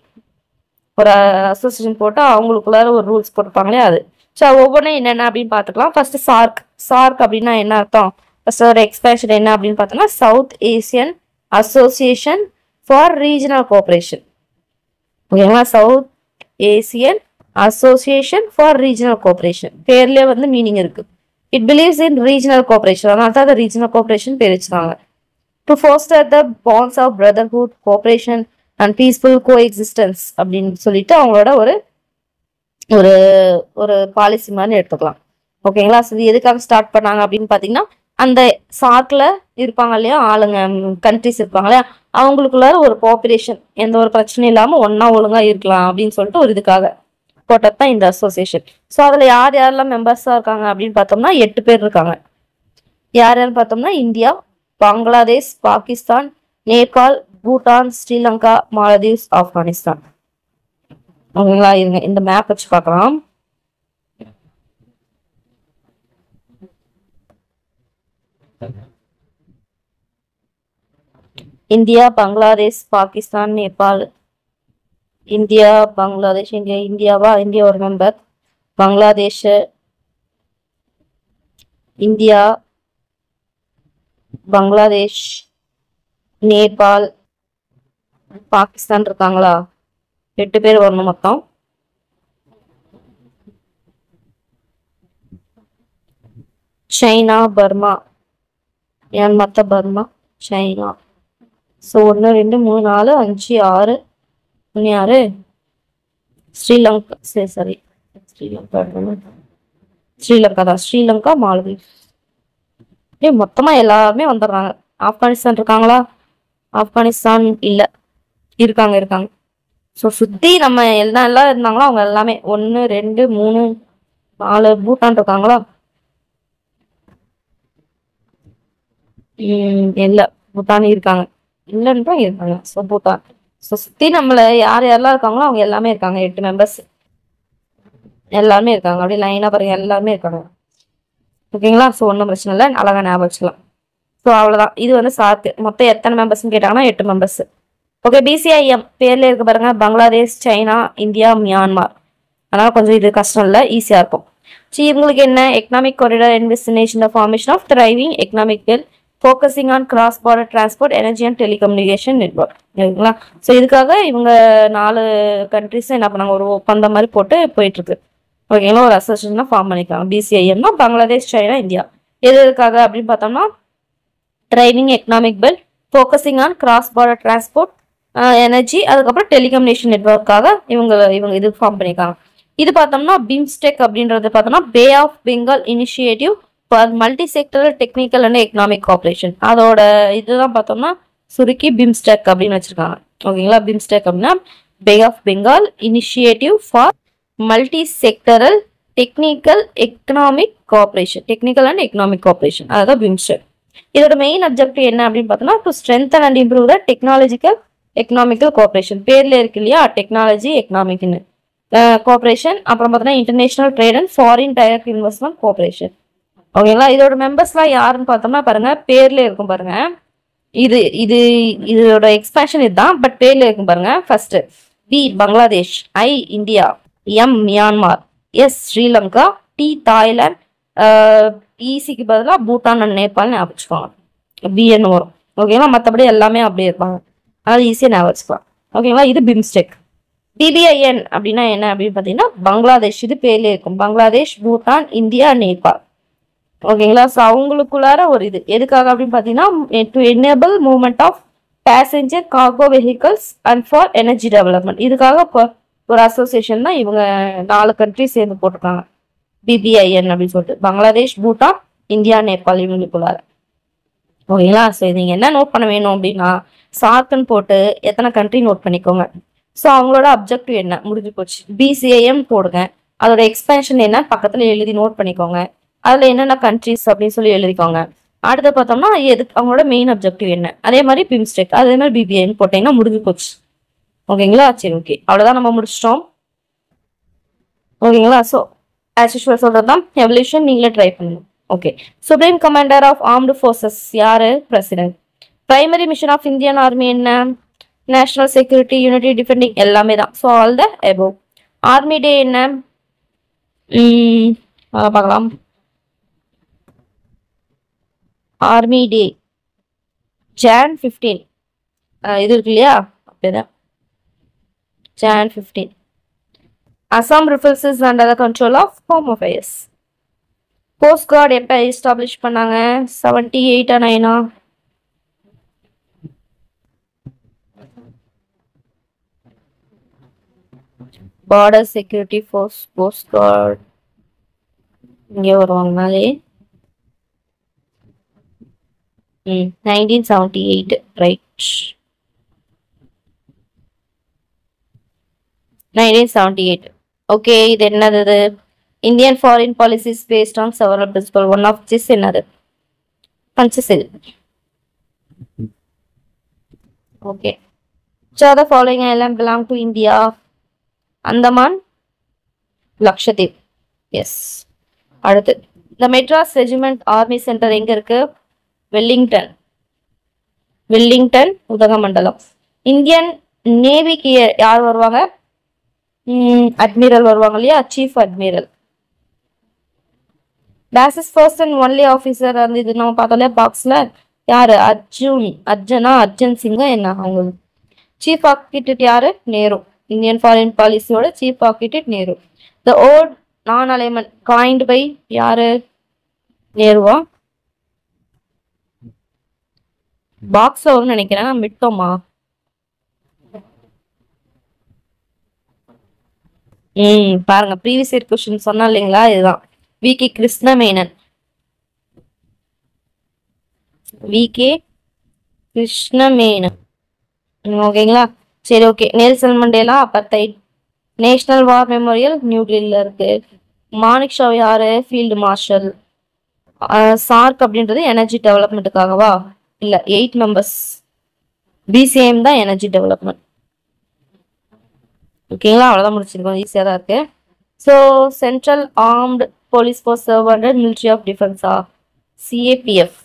ஒரு அசோசியேஷன் போட்டு அவங்களுக்குள்ளார ஒரு ரூல்ஸ் போட்டிருப்பாங்களே அது. ஸோ ஒவ்வொன்றும் என்னென்ன அப்படின்னு பார்த்துக்கலாம். First SAARC. சார்க் அப்படின்னா என்ன அர்த்தம்? ஃபர்ஸ்ட் ஒரு எக்ஸ்பேன்ஷன் என்ன அப்படின்னு பார்த்தோம்னா South Asian Association for Regional Cooperation. ஓகேங்களா? South Asian Association for Regional Cooperation பேர்லேயே வந்து மீனிங் இருக்கு. It believes in regional cooperation, அதனால தான் அதை ரீஜனல் கோஆபரேஷன் பேர் வச்சுக்காங்க. To foster the bonds of brotherhood, cooperation and peaceful coexistence அப்படின்னு சொல்லிட்டு அவங்களோட ஒரு ஒரு ஒரு பாலிசி மாதிரி எடுத்துக்கலாம். ஓகேங்களா? ஸோ இது எதுக்காக ஸ்டார்ட் பண்ணாங்க அப்படின்னு பார்த்தீங்கன்னா அந்த சார்க்ல இருப்பாங்க இல்லையா ஆளுங்க, கண்ட்ரிஸ் இருப்பாங்க இல்லையா, அவங்களுக்குள்ளார ஒரு கோஆபரேஷன் எந்த ஒரு பிரச்சனையும் இல்லாமல் ஒன்னா ஒழுங்கா இருக்கலாம் அப்படின்னு சொல்லிட்டு ஒரு இதுக்காக போட்டது தான் இந்த அசோசியேஷன். ஸோ அதில் யார் யாரெல்லாம் மெம்பர்ஸாக இருக்காங்க அப்படின்னு பார்த்தோம்னா 8 பேர் இருக்காங்க. யார் யாருன்னு பார்த்தோம்னா இந்தியா, பங்களாதேஷ், பாகிஸ்தான், நேபாள், பூட்டான், ஸ்ரீலங்கா, மாலதீவ்ஸ், ஆப்கானிஸ்தான். ஓகேங்களா? இருங்க இந்த மேப் வச்சு பார்க்கலாம். இந்தியா, பங்களாதேஷ், பாகிஸ்தான், நேபாள், இந்தியா, பங்களாதேஷ், இந்தியாவா, இந்தியா ஒரு மெம்பர், பங்களாதேஷ், இந்தியா, பங்களாதேஷ், நேபாள், பாகிஸ்தான் இருக்காங்களா? 8 பேர் வரணும் மொத்தம். சைனா, பர்மா, மத்த பர்மா, சைனா. ஸோ 1 2 3 4 5 6 6 ஸ்ரீலங்கா, சரி ஸ்ரீலங்கா தான், ஸ்ரீலங்கா, மாலதீவ்ஸ். மொத்தமா எல்லாருமே வந்துடுறாங்க. ஆப்கானிஸ்தான் இருக்காங்களா? ஆப்கானிஸ்தான் இல்ல, இருக்காங்க. ஸோ சுத்தி நம்ம எல்லாம் இருந்தாங்களோ அவங்க எல்லாமே 1 2 3 4 பூட்டான் இருக்காங்களா? இல்ல, பூட்டான் இருக்காங்க, இல்லைன்றா இருக்காங்க. ஸோ பூட்டான். ஸோ சுத்தி நம்மள யாரெல்லாம் இருக்காங்களோ அவங்க எல்லாமே இருக்காங்க. 8 மெம்பர்ஸ் எல்லாருமே இருக்காங்க. அப்படியே லைனா பாருங்க, எல்லாருமே இருக்காங்க. ஓகேங்களா? ஸோ ஒன்றும் பிரச்சனை இல்லை, அழகா ஞாபகம் வச்சுக்கலாம். ஸோ அவ்வளோதான். இது வந்து சார்க்கு. மொத்தம் எத்தனை மெம்பர்ஸ்ன்னு கேட்டாங்கன்னா 8 மெம்பர்ஸ். ஓகே, பிசிஐஎம் பேர்ல இருக்கு பாருங்க, பங்களாதேஷ், சைனா, இந்தியா, மியான்மார். அதனால கொஞ்சம் இது கஷ்டம் இல்லை, ஈஸியா இருக்கும். சரி, இவங்களுக்கு என்ன? Economic corridor and destination the formation of thriving economic well focusing on cross border transport, energy and telecommunication network. ஓகேங்களா? ஸோ இதுக்காக இவங்க 4 கண்ட்ரிஸ் என்ன பண்ணாங்க, ஒரு ஒப்பந்தம் மாதிரி போட்டு போயிட்டு இருக்கு. ஓகேங்களா? ஒரு அசோசியேஷன் ஃபார்ம் பண்ணிருக்காங்க. பிசிஐஎம்னா பங்களாதேஷ், சைனா, இந்தியா. எதுக்காக அப்படின்னு பார்த்தோம்னா driving economic belt, focusing on cross border transport, energy, அதுக்கப்புறம் டெலிகம்யூனிகேஷன் நெட்வொர்க்காக இவங்க இது ஃபார்ம் பண்ணியிருக்காங்க. இது பார்த்தோம்னா பிம்ஸ்டெக் அப்படின்றது பார்த்தோம்னா Bay of Bengal Initiative for Multi Sectoral Technical and economic Cooperation. அதோட இதுதான் பார்த்தோம்னா சுருக்கி பிம்ஸ்டெக் அப்படின்னு வச்சிருக்காங்க. ஓகேங்களா, பிம்ஸ்டெக் அப்படின்னா Bay of Bengal Initiative for Multi Sectoral Technical Economic Cooperation, technical and economic cooperation, அதான் பிம்ஸ்டெக். இதோட மெயின் அப்ஜெக்டிவ் என்ன அப்படின்னு பார்த்தோம்னா to strengthen and improve the technological economical cooperation. பேர்ல இருக்கு இல்லையா, டெக்னாலஜி எக்கனாமிக்னு கோஆப்ரேஷன். அப்புறம் பார்த்தோம்னா international trade and foreign direct investment cooperation. ஓகேங்களா, இதோட மெம்பர்ஸ்லாம் யாருன்னு பார்த்தோம்னா பாருங்க, பேர்ல இருக்கும் பாருங்க. இது இது இதோட எக்ஸ்பேன்ஷன் இதுதான், பட் பேர்ல இருக்கும் பாருங்க. First B Bangladesh, I India, M Myanmar, S Sri Lanka, T Thailand, இசிக்கு பதிலாக பூட்டான் அண்ட் நேபாள் ஞாபகம் வச்சுக்கோங்க. பிஎன்னு வரும். ஓகேங்களா, மற்றபடி எல்லாமே அப்படியே இருப்பாங்க, அதாவது ஈஸியாக ஞாபகம் வச்சுக்கலாம். ஓகேங்களா, இது பிம்ஸ்டெக். பிபிஐஎன் அப்படின்னா என்ன அப்படின்னு பார்த்தீங்கன்னா பங்களாதேஷ், இது பேர்ல இருக்கும். பங்களாதேஷ், பூட்டான், இந்தியா, நேபாள். ஓகேங்களா, ஸோ அவங்களுக்குள்ளார ஒரு இது எதுக்காக அப்படின்னு பார்த்தீங்கன்னா to enable movement of passenger cargo vehicles and for energy development. இதுக்காக இப்போ ஒரு அசோசியேஷன் தான் இவங்க 4 கண்ட்ரி சேர்ந்து போட்டிருக்காங்க, பிபிஐஎன் அப்படின்னு சொல்லிட்டு. பங்களாதேஷ், பூட்டான், இந்தியா, நேபாள் இவங்களுக்குள்ளார. ஓகேங்களா, ஸோ நீங்கள் என்ன நோட் பண்ண வேணும் அப்படின்னா சார்க்குன்னு போட்டு எத்தனை கண்ட்ரி நோட் பண்ணிக்கோங்க. ஸோ அவங்களோட அப்ஜெக்டிவ் என்ன முடிஞ்சு போச்சு. பிசிஐஎம் போடுங்க, அதோட எக்ஸ்பென்ஷன் என்ன பக்கத்தில் எழுதி நோட் பண்ணிக்கோங்க. அதில் என்னென்ன கண்ட்ரிஸ் அப்படின்னு சொல்லி எழுதிக்கோங்க. அடுத்து பார்த்தோம்னா எதுக்கு அவங்களோட மெயின் அப்ஜெக்டிவ் என்ன, அதே மாதிரி பிம்ஸ்டெக், அதே மாதிரி பிபிஐன்னு போட்டீங்கன்னா முடிஞ்சு போச்சு. ஓகேங்களா, சரி ஓகே, அவ்வளோதான், நம்ம முடிச்சிட்டோம். ஓகேங்களா, ஸோ ஆஸ் யூஷுவல் சொல்கிறது தான் எவல்யூஷன், நீங்களே ட்ரை பண்ணுங்க. Okay, supreme commander of armed forces யாரு? President. Primary mission of Indian army என்ன? நேஷனல் செக்யூரிட்டி, யூனிட்டி, டிஃபெண்டிங் எல்லாமே தான். So all the above. Army day என்ன? பார்க்கலாம். Army day Jan 15. இது இருக்கு இல்லையா, அப்படிதான் Jan 15. Assam Rifles is under the control of Home Affairs. Coast Guard எப்போ எஸ்டாப்ளிஷ் பண்ணாங்க? 78 or 9? Border Security Force, Coast Guard இங்கே வருவாங்கனாலே 1978, right? 1978. Okay, இது என்னது? Indian foreign policy is based on several principles. One of this என்னது? Panchashil. Okay. Which are the following islands belong to India? Andaman, Lakshadweep. Yes. அடுத்து the Madras Regiment Army Center எங்க இருக்கு? Wellington, Udhagamandalam. Indian நேவிக்கு யார் வருவாங்க? Admiral வருவாங்க இல்லையா, chief admiral. Basis first and only officer அந்த இது நம்ம பார்த்தோம்ல பாக்ஸ்ல, யாரு? அர்ஜுன் சிங்கா என்ன அவங்க. சீஃப் ஆர்கிடெக்ட் யாரு? நேரு. இந்தியன் ஃபாரின் பாலிசியோட chief architect Nehru. The old non alignment coined by யாரு? நேருவா? பாக்ஸ்ல வரும்னு நினைக்கிறேன், விட்டோமா? பாருங்க, ப்ரீவியஸ் இயர் கொஸ்டின் சொன்னா இல்லைங்களா, இதுதான். விகே கிருஷ்ணமேனன். ஓகேங்களா, சரி okay. Nelson Mandela apartheid. National war memorial new டெல்லியில இருக்கு. மாணிக் ஷா யாரு? Field marshal. சார்க் அப்படின்றது எனர்ஜி டெவலப்மெண்ட்டுக்காகவா? இல்ல, 8 members. பிசிஎம் தான் எனர்ஜி டெவலப்மெண்ட். ஓகேங்களா, அவ்வளோதான் முடிச்சிருக்கோம், ஈஸியாக தான் இருக்கு. So central armed police force serve under military of டிஃபென்ஸா? சிஏபிஎஃப்.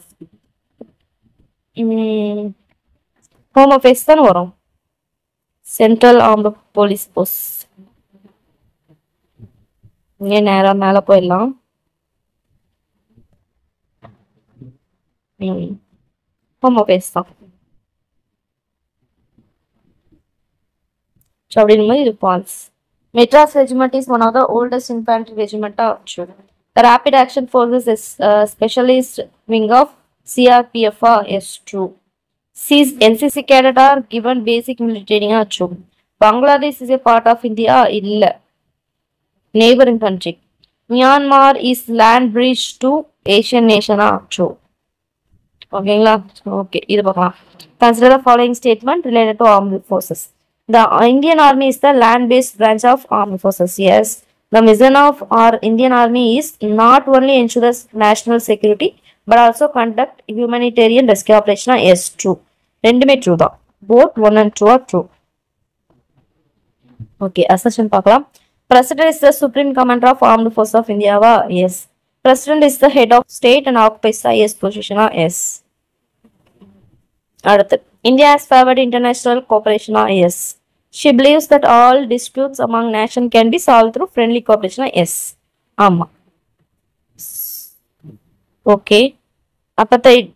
ஹோம் அஃபேர்ஸ் தானே வரும். Central armed police force. இங்கே நேராக மேலே போயிடலாம். Home Affairs தான். ஸோ அப்படின்னும் இது false. Madras regiment is one of the oldest infantry ரெஜிமெண்ட்டாக ஆச்சு. The rapid action forces is specialist wing of சிஆர்பிஎஃப்ஆ? Yes, true. NCC cadet are given basic military training ஆச்சு. Bangladesh is a part of India? இல்லை, neighbouring country. Myanmar is land bridge to ASEAN நேஷனா true. ஓகேங்களா? Okay, இது பார்க்கலாம். Consider the following statement related to armed forces. The Indian Army is the land-based branch of armed forces. Yes. The mission of our Indian Army is not only ensure the national security but also conduct humanitarian rescue operation. Yes, true. ரெண்டுமே true தான். Both 1 and 2 are true. Okay, assertion பார்க்கலாம். President is the supreme commander of armed forces of India. Yes. President is the head of state and occupies the highest position. Yes. அடுத்து, India has favored international cooperation. Yes. She believes that all disputes among nations can be solved through friendly cooperation. Yes. ஆமா. Okay. Apartheid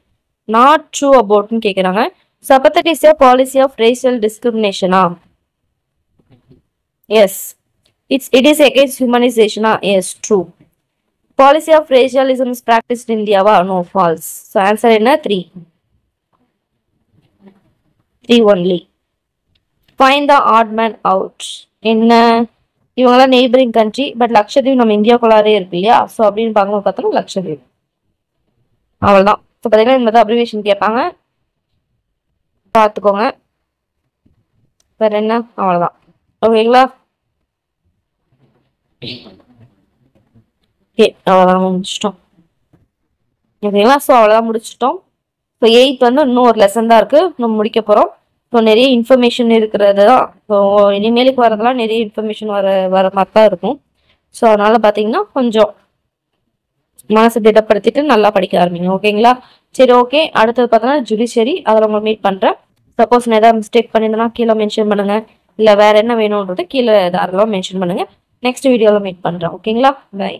not true about ன்னு கேக்குறாங்க. So apartheid is a policy of racial discrimination. Yes. It is against humanization. Yes, true. Policy of racialism is practiced in India. No, false. So answer என்ன 3. 3 only. Find the odd man out. என்ன இவங்களாம் neighbouring country, but Lakshadweep நம்ம இந்தியாக்குள்ளாரே இருக்கு இல்லையா? So அப்படின்னு பார்க்கும்போது பார்த்தோம்னா லக்ஷதீப். அவ்வளோதான். ஸோ பார்த்தீங்கன்னா இந்த மாதிரி அப்ரிவேஷன் கேட்பாங்க, பார்த்துக்கோங்க. வேற என்ன? அவ்வளோதான். ஓகேங்களா? ஓகே, அவ்வளோதான் முடிச்சிட்டோம். ஓகேங்களா? ஸோ அவ்வளோதான் முடிச்சிட்டோம். ஸோ 8th வந்து இன்னும் ஒரு லெசன் தான் இருக்குது, நம்ம முடிக்க போகிறோம். ஸோ நிறைய இன்ஃபர்மேஷன் இருக்கிறது தான். ஸோ இனிமேலுக்கு வரதெல்லாம் நிறைய இன்ஃபர்மேஷன் வர மாதிரி தான் இருக்கும். ஸோ அதனால் பார்த்தீங்கன்னா கொஞ்சம் மனசை திடப்படுத்திட்டு நல்லா படிக்க ஆரம்பிங்க. ஓகேங்களா? சரி, ஓகே. அடுத்தது பார்த்தோன்னா ஜுடிஷியரி, அதில் உங்களை மீட் பண்ணுறேன். சப்போஸ் நான் ஏதாவது மிஸ்டேக் பண்ணியிருந்தேன்னா கீழே மென்ஷன் பண்ணுங்கள். இல்லை வேறு என்ன வேணுன்றது கீழே தாராளமாக மென்ஷன் பண்ணுங்கள். நெக்ஸ்ட் வீடியோவில் மீட் பண்ணுறேன். ஓகேங்களா? பை.